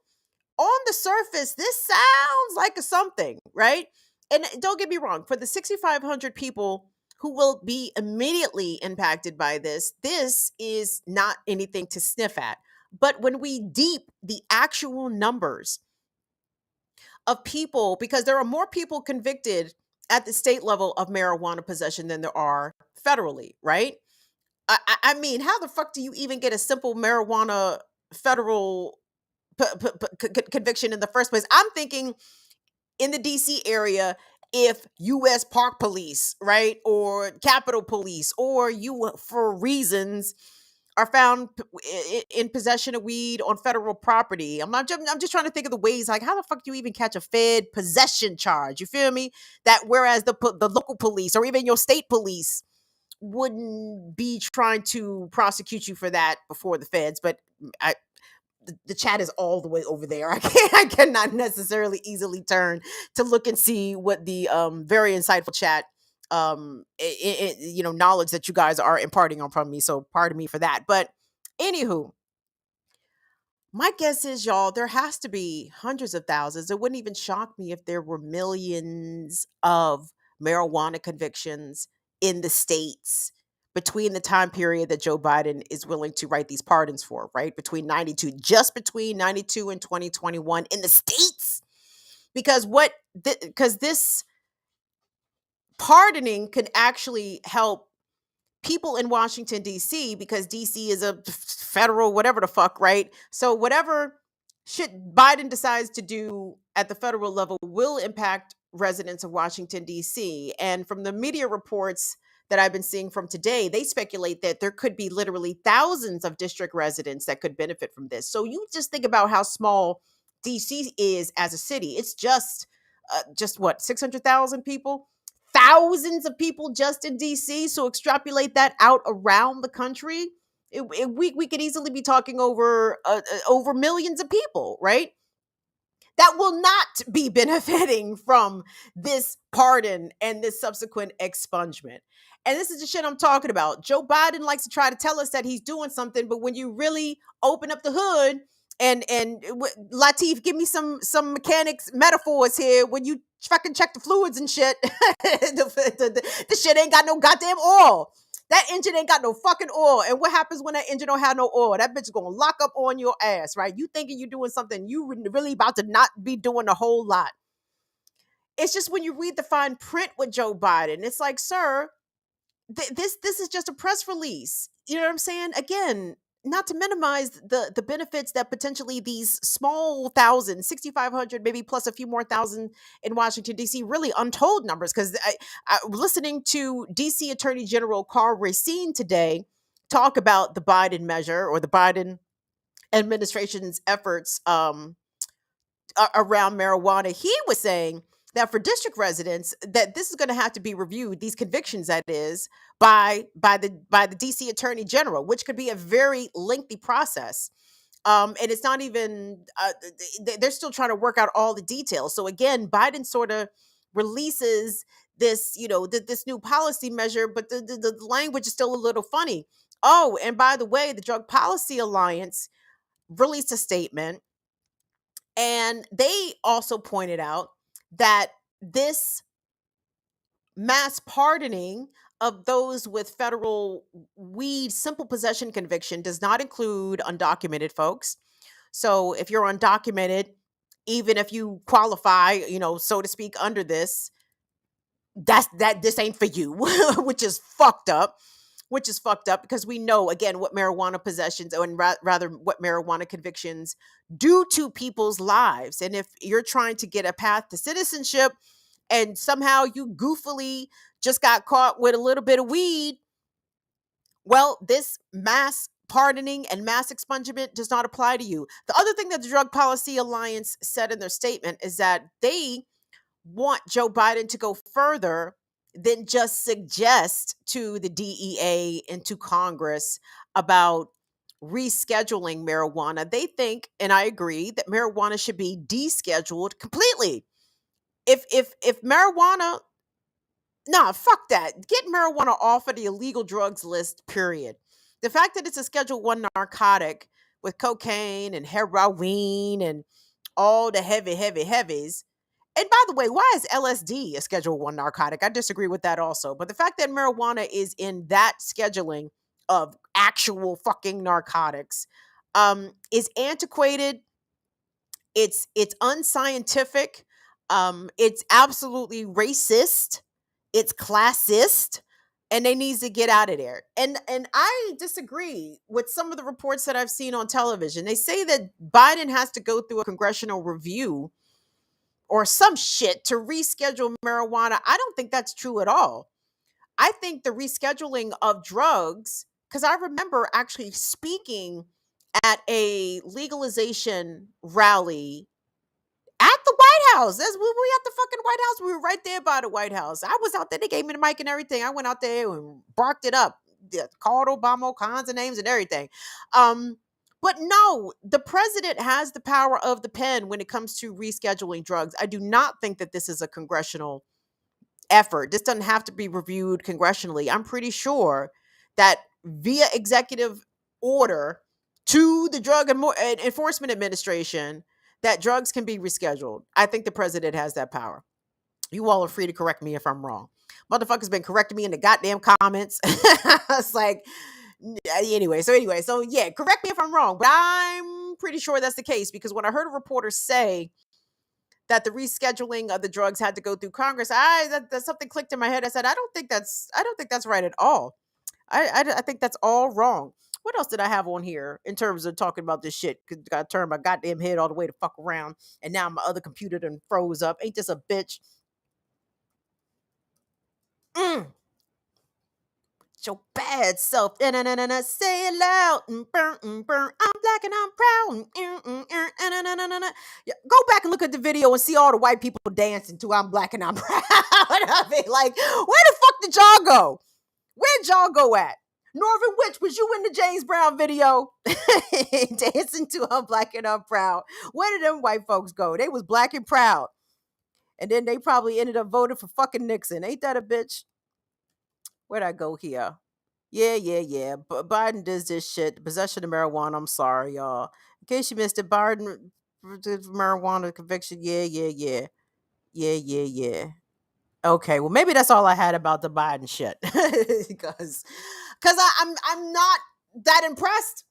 on the surface, this sounds like a something, right? And don't get me wrong, for the 6,500 people who will be immediately impacted by this, this is not anything to sniff at. But when we deep the actual numbers of people, because there are more people convicted at the state level of marijuana possession than there are federally, right? I mean, how the fuck do you even get a simple marijuana federal conviction in the first place? I'm thinking in the DC area, if US Park Police, right, or Capitol Police, or you for reasons are found in possession of weed on federal property. I'm just trying to think of the ways, like, how the fuck do you even catch a Fed possession charge? You feel me? That whereas the local police or even your state police wouldn't be trying to prosecute you for that before the feds, but the chat is all the way over there. I cannot necessarily easily turn to look and see what the very insightful chat knowledge that you guys are imparting on from me. So pardon me for that. But anywho, my guess is, y'all, there has to be hundreds of thousands. It wouldn't even shock me if there were millions of marijuana convictions in the states between the time period that Joe Biden is willing to write these pardons for, right? Between 92, just between 92 and 2021 in the states. Because this pardoning could actually help people in Washington, D.C., because D.C. is a federal whatever the fuck, right? So whatever shit Biden decides to do at the federal level will impact residents of Washington, D.C. And from the media reports that I've been seeing from today, they speculate that there could be literally thousands of district residents that could benefit from this. So you just think about how small D.C. is as a city. It's just what, 600,000 people? Thousands of people just in DC. So extrapolate that out around the country. We could easily be talking over millions of people, right? That will not be benefiting from this pardon and this subsequent expungement. And this is the shit I'm talking about. Joe Biden likes to try to tell us that he's doing something, but when you really open up the hood and Latif, give me some mechanics metaphors here. When you fucking check the fluids and shit, the shit ain't got no goddamn oil. That engine ain't got no fucking oil. And what happens when that engine don't have no oil? That bitch is gonna lock up on your ass, right? You thinking you're doing something, you really about to not be doing a whole lot. It's just when you read the fine print with Joe Biden, it's like, sir, this is just a press release. You know what I'm saying? Again, not to minimize the benefits that potentially these small thousands, 6,500, maybe plus a few more thousand in Washington, D.C., really untold numbers. Because I listening to D.C. Attorney General Karl Racine today talk about the Biden measure or the Biden administration's efforts around marijuana, he was saying that for district residents, that this is going to have to be reviewed, these convictions, that is, by the DC Attorney General, which could be a very lengthy process. And it's not even they're still trying to work out all the details. So again, Biden sort of releases this, this new policy measure, but the language is still a little funny. Oh, and by the way, the Drug Policy Alliance released a statement, and they also pointed out that this mass pardoning of those with federal weed simple possession conviction does not include undocumented folks. So if you're undocumented, even if you qualify, so to speak, under this, this ain't for you, which is fucked up. Because we know, again, what marijuana possessions, and rather what marijuana convictions do to people's lives. And if you're trying to get a path to citizenship and somehow you goofily just got caught with a little bit of weed, well, this mass pardoning and mass expungement does not apply to you. The other thing that the Drug Policy Alliance said in their statement is that they want Joe Biden to go further than just suggest to the DEA and to Congress about rescheduling marijuana. They think, and I agree, that marijuana should be descheduled completely. If marijuana, nah, fuck that. Get marijuana off of the illegal drugs list, period. The fact that it's a Schedule 1 narcotic with cocaine and heroin and all the heavies. And by the way, why is LSD a Schedule 1 narcotic? I disagree with that also. But the fact that marijuana is in that scheduling of actual fucking narcotics is antiquated. It's unscientific. It's absolutely racist. It's classist. And they need to get out of there. And I disagree with some of the reports that I've seen on television. They say that Biden has to go through a congressional review or some shit to reschedule marijuana. I don't think that's true at all. I think the rescheduling of drugs, because I remember actually speaking at a legalization rally at the White House. We at the fucking White House. We were right there by the White House. I was out there. They gave me the mic and everything. I went out there and barked it up. Called Obama all kinds of names and everything. But no, the president has the power of the pen when it comes to rescheduling drugs. I do not think that this is a congressional effort. This doesn't have to be reviewed congressionally. I'm pretty sure that via executive order to the Enforcement Administration, that drugs can be rescheduled. I think the president has that power. You all are free to correct me if I'm wrong. Motherfuckers been correcting me in the goddamn comments. It's like, anyway, so yeah, correct me if I'm wrong, but I'm pretty sure that's the case, because when I heard a reporter say that the rescheduling of the drugs had to go through Congress, that something clicked in my head. I said, I don't think that's right at all. I think that's all wrong. What else did I have on here in terms of talking about this shit? Cause I turned my goddamn head all the way to fuck around, and now my other computer done froze up. Ain't this a bitch? Your bad self. Na-na-na-na-na, say it loud. Burn, burn. I'm black and I'm proud. Na-na-na-na-na. Yeah, go back and look at the video and see all the white people dancing to I'm black and I'm proud. I mean, like, where the fuck did y'all go? Where'd y'all go at? Northern Witch, was you in the James Brown video? Dancing to I'm black and I'm proud. Where did them white folks go? They was black and proud. And then they probably ended up voting for fucking Nixon. Ain't that a bitch? Where'd I go here? Yeah. Biden does this shit. Possession of marijuana. I'm sorry, y'all. In case you missed it, Biden marijuana conviction. Yeah. Okay, well maybe that's all I had about the Biden shit, because I'm not that impressed.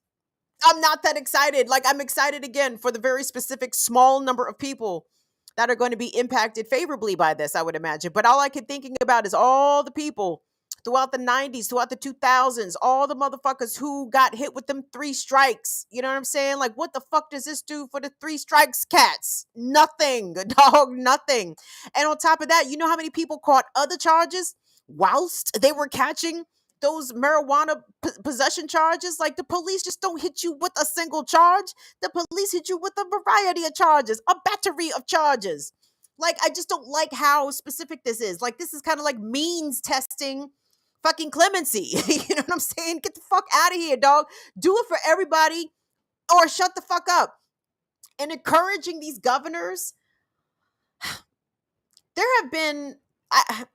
I'm not that excited. Like, I'm excited again for the very specific small number of people that are going to be impacted favorably by this, I would imagine. But all I keep thinking about is all the people throughout the 90s, throughout the 2000s, all the motherfuckers who got hit with them 3 strikes. You know what I'm saying? Like, what the fuck does this do for the 3 strikes cats? Nothing, dog, nothing. And on top of that, you know how many people caught other charges whilst they were catching those marijuana possession charges? Like, the police just don't hit you with a single charge. The police hit you with a variety of charges, a battery of charges. Like, I just don't like how specific this is. Like, this is kind of like means testing fucking clemency. You know what I'm saying? Get the fuck out of here, dog. Do it for everybody, or shut the fuck up. And encouraging these governors, there have been,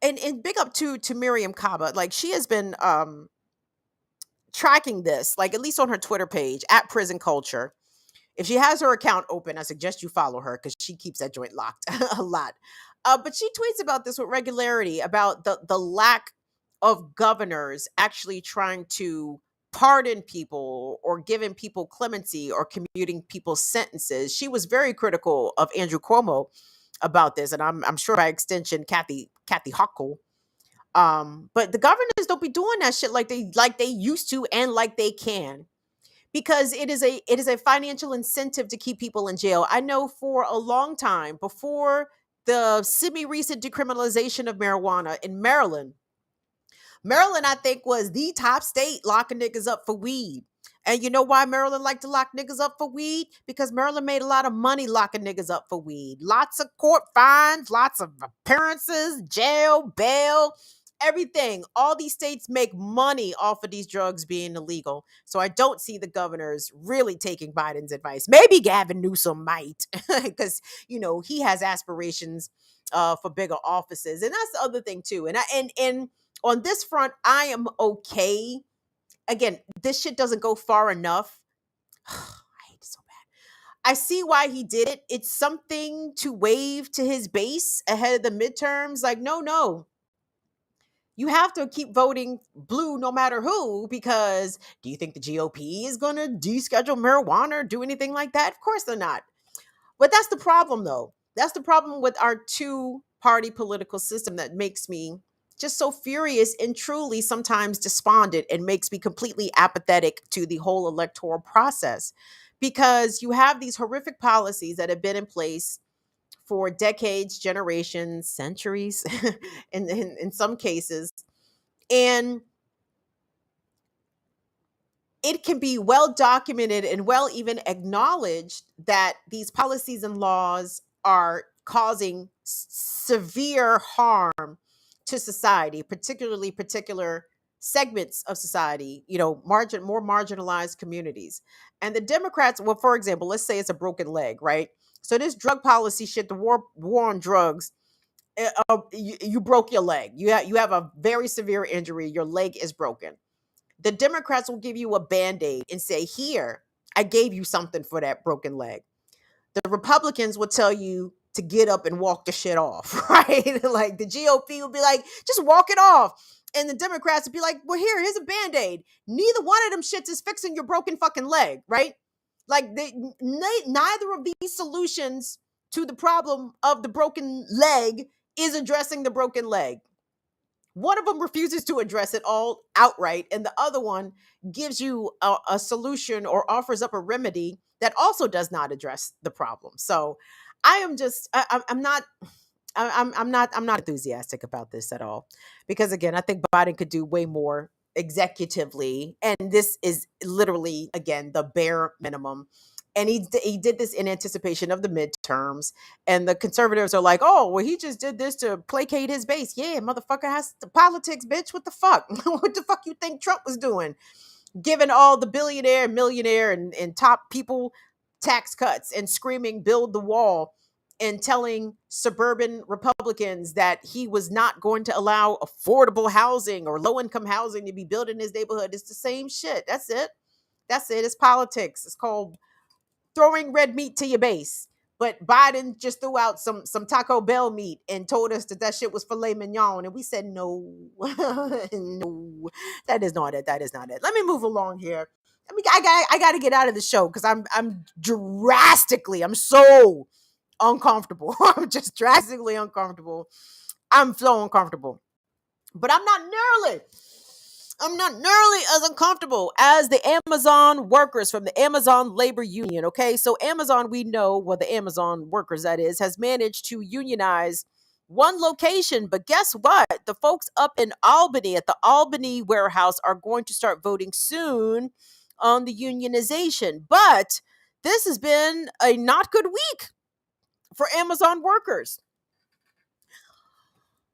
and big up to Miriam Kaba. Like, she has been tracking this, like, at least on her Twitter page at Prison Culture. If she has her account open, I suggest you follow her, because she keeps that joint locked a lot. But she tweets about this with regularity, about the lack of governors actually trying to pardon people or giving people clemency or commuting people's sentences. She was very critical of Andrew Cuomo about this, and I'm sure by extension Kathy Hochul. But the governors don't be doing that shit like they used to and like they can, because it is a financial incentive to keep people in jail. I know for a long time, before the semi-recent decriminalization of marijuana in Maryland, I think, was the top state locking niggas up for weed. And you know why Maryland liked to lock niggas up for weed? Because Maryland made a lot of money locking niggas up for weed. Lots of court fines, lots of appearances, jail, bail, everything. All these states make money off of these drugs being illegal. So I don't see the governors really taking Biden's advice. Maybe Gavin Newsom might, because, you know, he has aspirations for bigger offices. And that's the other thing too. And on this front, I am okay. Again, this shit doesn't go far enough. I hate it so bad. I see why he did it. It's something to wave to his base ahead of the midterms. Like, no. You have to keep voting blue no matter who, because do you think the GOP is going to deschedule marijuana or do anything like that? Of course they're not. But that's the problem, though. That's the problem with our 2-party political system that makes me just so furious and truly sometimes despondent, and makes me completely apathetic to the whole electoral process, because you have these horrific policies that have been in place for decades, generations, centuries, in some cases. And it can be well documented and well even acknowledged that these policies and laws are causing severe harm to society, particular segments of society, more marginalized communities. And the Democrats, well, for example, let's say it's a broken leg, right? So this drug policy shit, the war on drugs, you broke your leg. You have a very severe injury. Your leg is broken. The Democrats will give you a Band-Aid and say, here, I gave you something for that broken leg. The Republicans will tell you to get up and walk the shit off, right? Like the GOP will be like, just walk it off. And the Democrats would be like, well, here's a Band-Aid. Neither one of them shits is fixing your broken fucking leg, right? Like neither of these solutions to the problem of the broken leg is addressing the broken leg. One of them refuses to address it all outright, and the other one gives you a solution or offers up a remedy that also does not address the problem. So I am just I'm not I'm not enthusiastic about this at all, because again, I think Biden could do way more executively, and this is literally, again, the bare minimum. And he did this in anticipation of the midterms, and the conservatives are like, oh, well, he just did this to placate his base. Yeah, motherfucker has the politics, bitch. What the fuck? What the fuck you think Trump was doing? Giving all the billionaire, millionaire, and top people tax cuts and screaming build the wall, and telling suburban Republicans that he was not going to allow affordable housing or low-income housing to be built in his neighborhood. It's the same shit. That's it. It's politics. It's called throwing red meat to your base. But Biden just threw out some Taco Bell meat and told us that shit was filet mignon, and we said no, no, that is not it. That is not it. Let me move along here. I got to get out of the show because I'm so uncomfortable. I'm just drastically uncomfortable. I'm so uncomfortable, but I'm not nearly as uncomfortable as the Amazon workers from the Amazon Labor Union. Okay, so Amazon, we know, well, the Amazon workers, that is, has managed to unionize one location. But guess what? The folks up in Albany at the Albany warehouse are going to start voting soon on the unionization. But this has been a not good week for Amazon workers,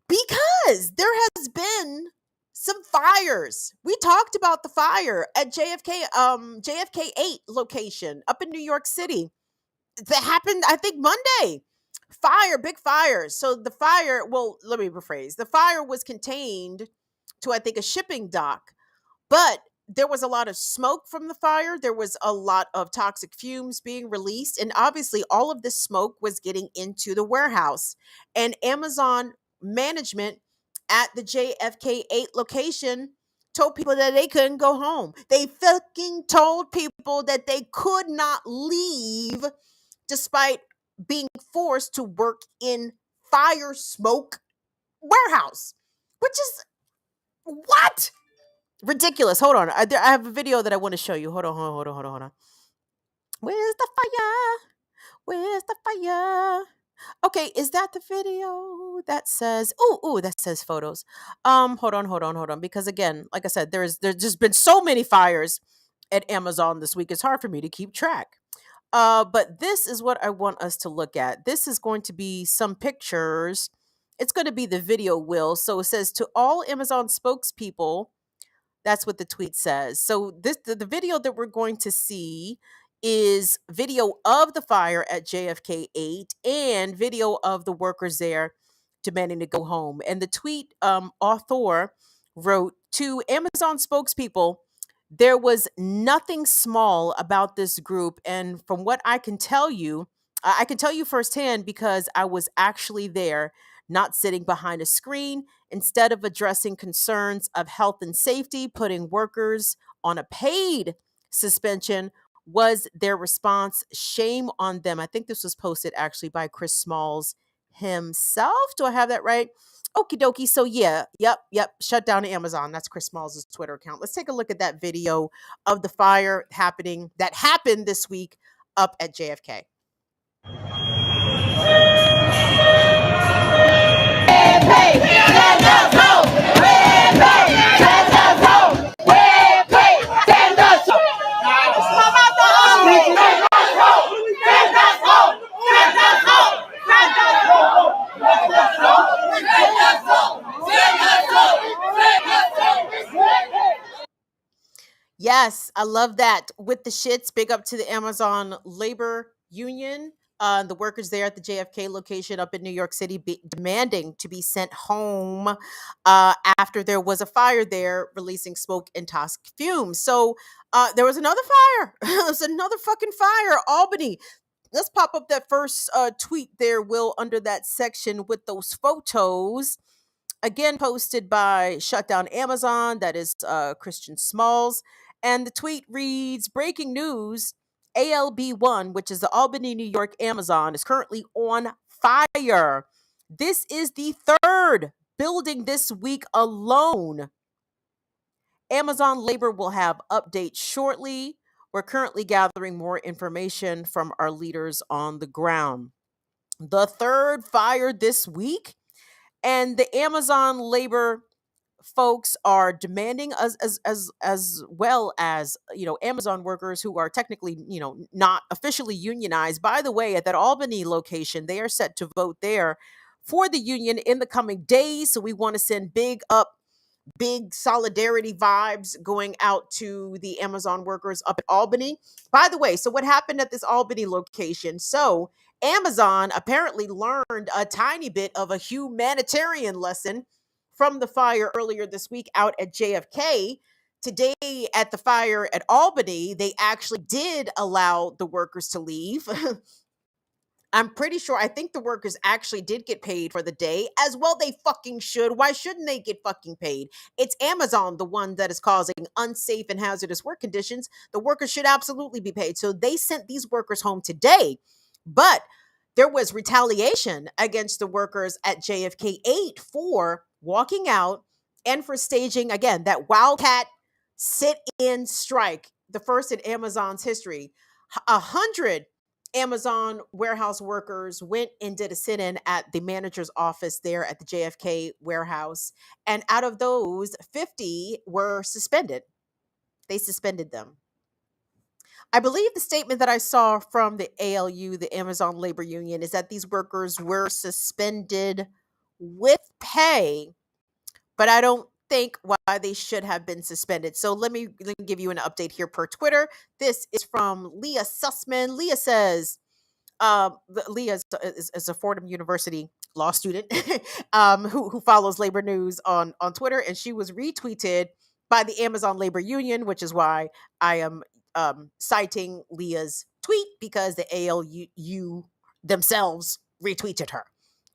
because there has been some fires. We talked about the fire at JFK 8 location up in New York City that happened, I think, Monday. Big fire. So the fire, well, let me rephrase. The fire was contained to, I think, a shipping dock, but there was a lot of smoke from the fire. There was a lot of toxic fumes being released, and obviously all of this smoke was getting into the warehouse. And Amazon management at the JFK 8 location told people that they couldn't go home. They fucking told people that they could not leave despite being forced to work in fire smoke warehouse, which is what? Ridiculous. Hold on. I have a video that I want to show you. Hold on. Where's the fire? Where's the fire? Okay, is that the video that says, that says photos? Hold on. Because again, like I said, there's just been so many fires at Amazon this week. It's hard for me to keep track. But this is what I want us to look at. This is going to be some pictures. It's going to be the video, Will. So it says, to all Amazon spokespeople, that's what the tweet says. So the video that we're going to see is video of the fire at JFK 8 and video of the workers there demanding to go home. And the tweet author wrote, to Amazon spokespeople, there was nothing small about this group. And from what I can tell you firsthand, because I was actually there, not sitting behind a screen. Instead of addressing concerns of health and safety, putting workers on a paid suspension was their response. Shame on them. I think this was posted actually by Chris Smalls himself. Do I have that right? Okie dokie. So yeah, yep. Shut down Amazon. That's Chris Smalls' Twitter account. Let's take a look at that video of the fire that happened this week up at JFK. I love that. With the shits, big up to the Amazon labor union. The workers there at the JFK location up in New York City demanding to be sent home after there was a fire there releasing smoke and toxic fumes. So there was another fire. There was another fucking fire, Albany. Let's pop up that first tweet there, Will, under that section with those photos. Again, posted by Shutdown Amazon, that is Christian Smalls. And the tweet reads, breaking news, ALB1, which is the Albany, New York Amazon, is currently on fire. This is the third building this week alone. Amazon labor will have updates shortly. We're currently gathering more information from our leaders on the ground. The third fire this week, and the Amazon labor folks are demanding as well as, you know, Amazon workers who are technically, you know, not officially unionized. By the way, at that Albany location, they are set to vote there for the union in the coming days. So we want to send big solidarity vibes going out to the Amazon workers up at Albany. By the way, so what happened at this Albany location? So Amazon apparently learned a tiny bit of a humanitarian lesson from the fire earlier this week out at JFK. Today at the fire at Albany, they actually did allow the workers to leave. I'm pretty sure, I think the workers actually did get paid for the day, as well they fucking should. Why shouldn't they get fucking paid? It's Amazon, the one that is causing unsafe and hazardous work conditions. The workers should absolutely be paid. So they sent these workers home today. But there was retaliation against the workers at JFK 8 for walking out and for staging, again, that wildcat sit-in strike, the first in Amazon's history. 100 Amazon warehouse workers went and did a sit-in at the manager's office there at the JFK warehouse. And out of those, 50 were suspended. They suspended them. I believe the statement that I saw from the ALU, the Amazon Labor Union, is that these workers were suspended with pay, but I don't think why they should have been suspended. So let me give you an update here per Twitter. This is from Leah Sussman. Leah says, Leah is a Fordham University law student who follows labor news on Twitter, and she was retweeted by the Amazon Labor Union, which is why I am citing Leah's tweet, because the ALU themselves retweeted her,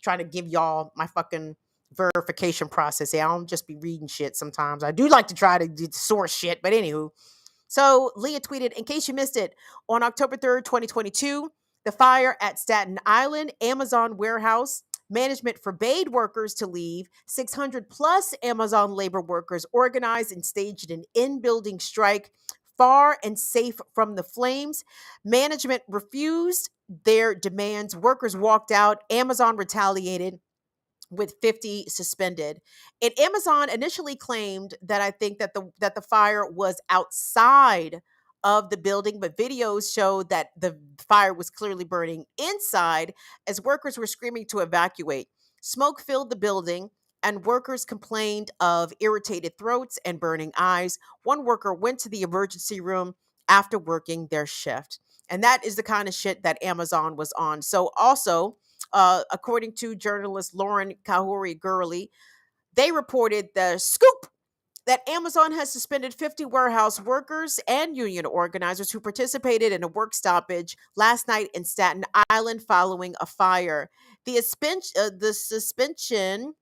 trying to give y'all my fucking verification process. I don't just be reading shit sometimes. I do like to try to source shit, but anywho. So Leah tweeted, in case you missed it, on October 3rd, 2022, the fire at Staten Island Amazon warehouse, management forbade workers to leave. 600 plus Amazon labor workers organized and staged an in-building strike, far and safe from the flames. Management refused their demands. Workers walked out. Amazon retaliated with 50 suspended. And Amazon initially claimed that I think that the fire was outside of the building, but videos showed that the fire was clearly burning inside as workers were screaming to evacuate. Smoke filled the building, and workers complained of irritated throats and burning eyes. One worker went to the emergency room after working their shift. And that is the kind of shit that Amazon was on. So also, according to journalist Lauren Kahuri Gurley, they reported the scoop that Amazon has suspended 50 warehouse workers and union organizers who participated in a work stoppage last night in Staten Island following a fire. The suspension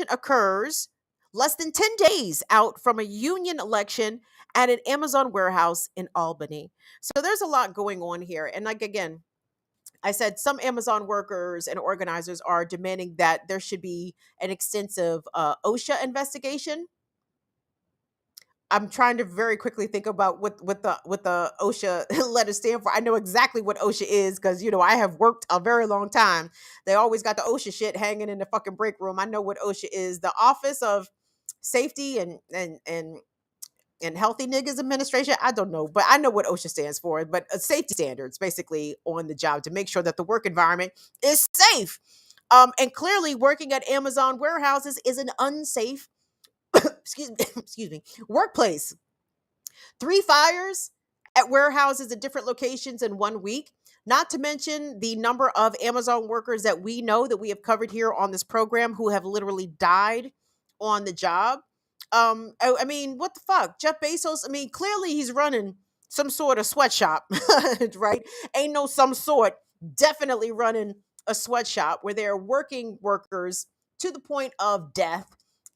occurs less than 10 days out from a union election at an Amazon warehouse in Albany. So there's a lot going on here. And like, again, I said some Amazon workers and organizers are demanding that there should be an extensive OSHA investigation. I'm trying to very quickly think about what the OSHA letters stand for. I know exactly what OSHA is because, you know, I have worked a very long time. They always got the OSHA shit hanging in the fucking break room. I know what OSHA is. The Office of Safety and Healthy Niggas Administration. I don't know, but I know what OSHA stands for. But safety standards, basically, on the job to make sure that the work environment is safe. And clearly, working at Amazon warehouses is an unsafe, excuse me, workplace. 3 fires at warehouses at different locations in 1 week, not to mention the number of Amazon workers that we know that we have covered here on this program who have literally died on the job. I mean, what the fuck? Jeff Bezos, I mean, clearly he's running some sort of sweatshop, right? Ain't no some sort, definitely running a sweatshop where they're working workers to the point of death,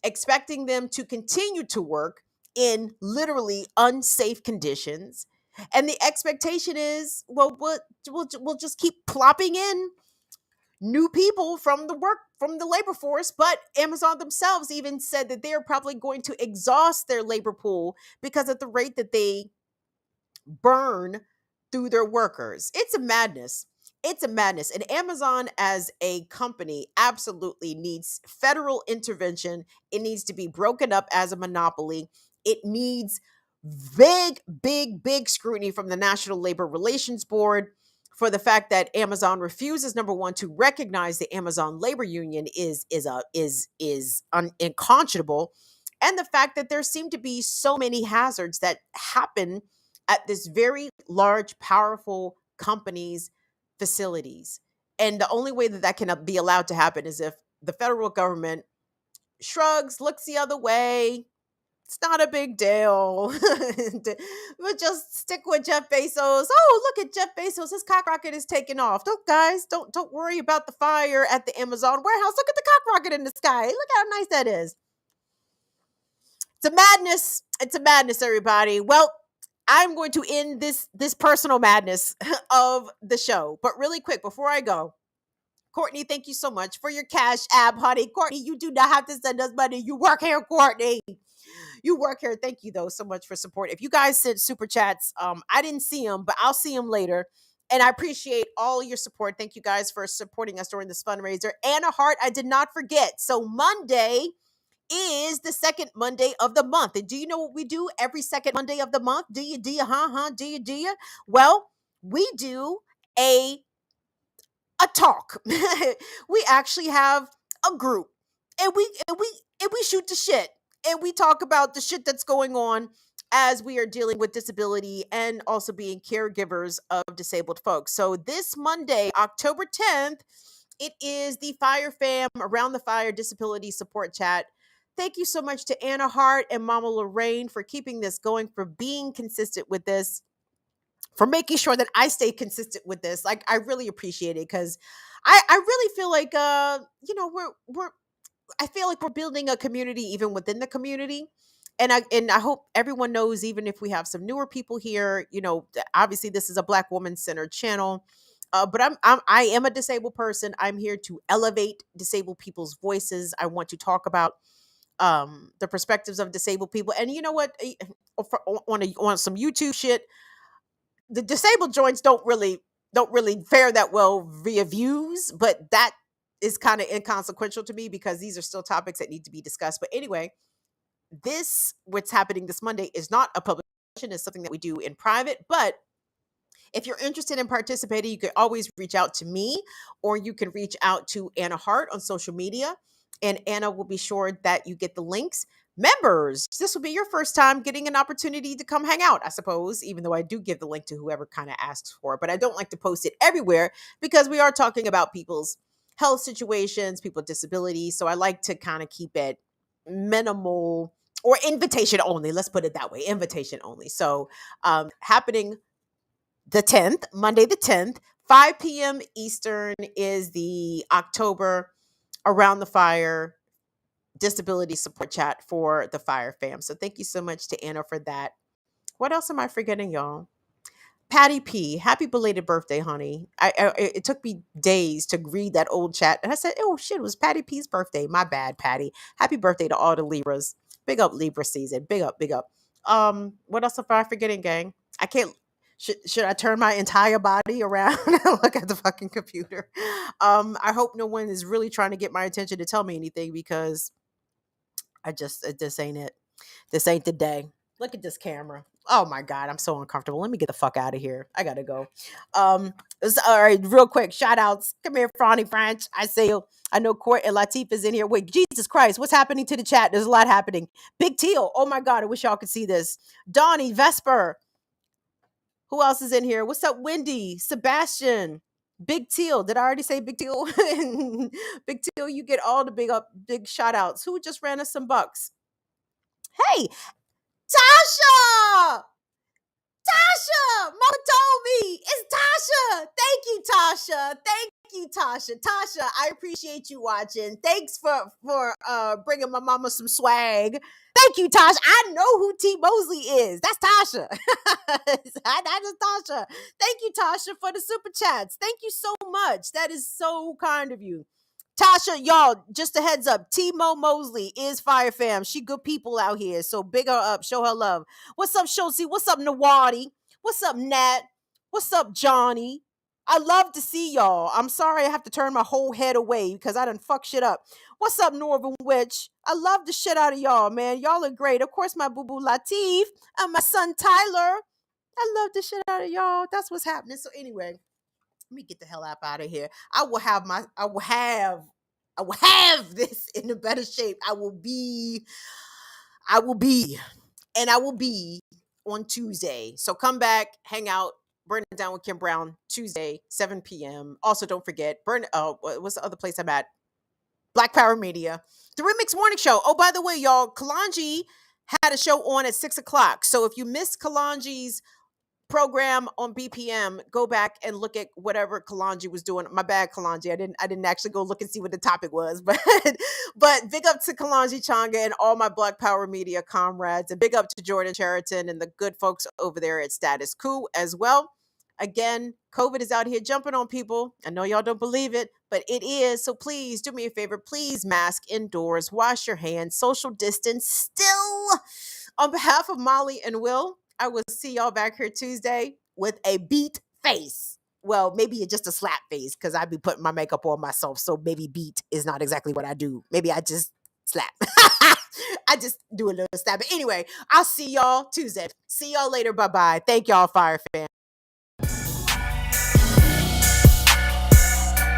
expecting them to continue to work in literally unsafe conditions. And the expectation is, well, we'll just keep plopping in new people from the labor force. But Amazon themselves even said that they're probably going to exhaust their labor pool because at the rate that they burn through their workers. It's a madness. It's a madness. And Amazon as a company absolutely needs federal intervention. It needs to be broken up as a monopoly. It needs big scrutiny from the National Labor Relations Board for the fact that Amazon refuses, number one, to recognize the Amazon labor union is unconscionable, and the fact that there seem to be so many hazards that happen at this very large, powerful company's facilities. And the only way that that can be allowed to happen is if the federal government shrugs, looks the other way. It's not a big deal. We'll just stick with Jeff Bezos. Oh, look at Jeff Bezos. His cock rocket is taking off. Don't worry about the fire at the Amazon warehouse. Look at the cock rocket in the sky. Look how nice that is. It's a madness. It's a madness, everybody. Well, I'm going to end this personal madness of the show. But really quick, before I go, Courtney, thank you so much for your Cash App, honey. Courtney, you do not have to send us money. You work here, Courtney. You work here. Thank you, though, so much for support. If you guys sent super chats, I didn't see them, but I'll see them later. And I appreciate all your support. Thank you guys for supporting us during this fundraiser. Anna Hart, I did not forget. So Monday is the second Monday of the month. And do you know what we do every second Monday of the month? Do you? Do you? Well, we do a talk. We actually have a group, and we shoot the shit, and we talk about the shit that's going on as we are dealing with disability and also being caregivers of disabled folks. So this Monday, October 10th, it is the Fire Fam Around the Fire Disability Support Chat. Thank you so much to Anna Hart and Mama Lorraine for keeping this going, for being consistent with this, for making sure that I stay consistent with this. Like, I really appreciate it because I really feel like I feel like we're building a community even within the community. And I hope everyone knows, even if we have some newer people here, obviously this is a Black woman centered channel. But I am a disabled person. I'm here to elevate disabled people's voices. I want to talk about the perspectives of disabled people. And you know what? On some YouTube shit, the disabled joints don't really fare that well via views, but that is kind of inconsequential to me because these are still topics that need to be discussed. But anyway, what's happening this Monday is not a publication. It's something that we do in private. But if you're interested in participating, you can always reach out to me, or you can reach out to Anna Hart on social media, and Anna will be sure that you get the links. Members, this will be your first time getting an opportunity to come hang out, I suppose, even though I do give the link to whoever kind of asks for it. But I don't like to post it everywhere because we are talking about people's health situations, people with disabilities. So I like to kind of keep it minimal or invitation only. Let's put it that way, invitation only. So happening the 10th, Monday the 10th, 5 p.m. Eastern is the October Around the Fire Disability Support Chat for the Fire Fam. So thank you so much to Anna for that. What else am I forgetting, y'all? Patty P, happy belated birthday, honey. It took me days to read that old chat, and I said, "Oh shit, it was Patty P's birthday." My bad, Patty. Happy birthday to all the Libras. Big up Libra season. Big up, big up. What else am I forgetting, gang? I can't. Should I turn my entire body around and look at the fucking computer? I hope no one is really trying to get my attention to tell me anything because this ain't it. This ain't the day. Look at this camera. Oh my God, I'm so uncomfortable. Let me get the fuck out of here. I gotta go. All right, real quick. Shout outs. Come here, Franny French. I say, I know Court and Latif is in here. Wait, Jesus Christ, what's happening to the chat? There's a lot happening. Big Teal. Oh my God, I wish y'all could see this. Donnie, Vesper. Who else is in here? What's up, Wendy? Sebastian. Big Teal. Did I already say Big Teal? Big Teal, you get all the big shout outs. Who just ran us some bucks? Hey, Tasha! Tasha! Mama told me. It's Tasha. Thank you, Tasha. Thank you, Tasha. Tasha, I appreciate you watching. Thanks for bringing my mama some swag. Thank you, Tasha. I know who T. Mosley is. That's Tasha. That is Tasha. Thank you, Tasha, for the super chats. Thank you so much. That is so kind of you. Tasha, y'all, just a heads up. T-Mo Mosley is Fire Fam. She good people out here. So big her up. Show her love. What's up, Schultzy? What's up, Nawadi? What's up, Nat? What's up, Johnny? I love to see y'all. I'm sorry I have to turn my whole head away because I done fuck shit up. What's up, Northern Witch? I love the shit out of y'all, man. Y'all are great. Of course, my boo-boo Latif and my son Tyler. I love the shit out of y'all. That's what's happening. So anyway, let me get the hell out of here. I will have this in a better shape. I will be on Tuesday. So come back, hang out, burn it down with Kim Brown Tuesday, 7 p.m. Also, don't forget, what's the other place I'm at? Black Power Media, the Remix Morning Show. Oh, by the way, y'all, Kalanji had a show on at 6:00. So if you missed Kalanji's program on BPM, go back and look at whatever Kalanji was doing. My bad, Kalanji. I didn't actually go look and see what the topic was, but big up to Kalanji Changa and all my Black Power Media comrades, and big up to Jordan Cheriton and the good folks over there at Status Quo as well. Again, COVID is out here jumping on people. I know y'all don't believe it, but it is. So please do me a favor. Please mask indoors, wash your hands, social distance still. On behalf of Molly and Will, I will see y'all back here Tuesday with a beat face. Well, maybe just a slap face because I be putting my makeup on myself. So maybe beat is not exactly what I do. Maybe I just slap. I just do a little slap. But anyway, I'll see y'all Tuesday. See y'all later. Bye-bye. Thank y'all, Fire Fam.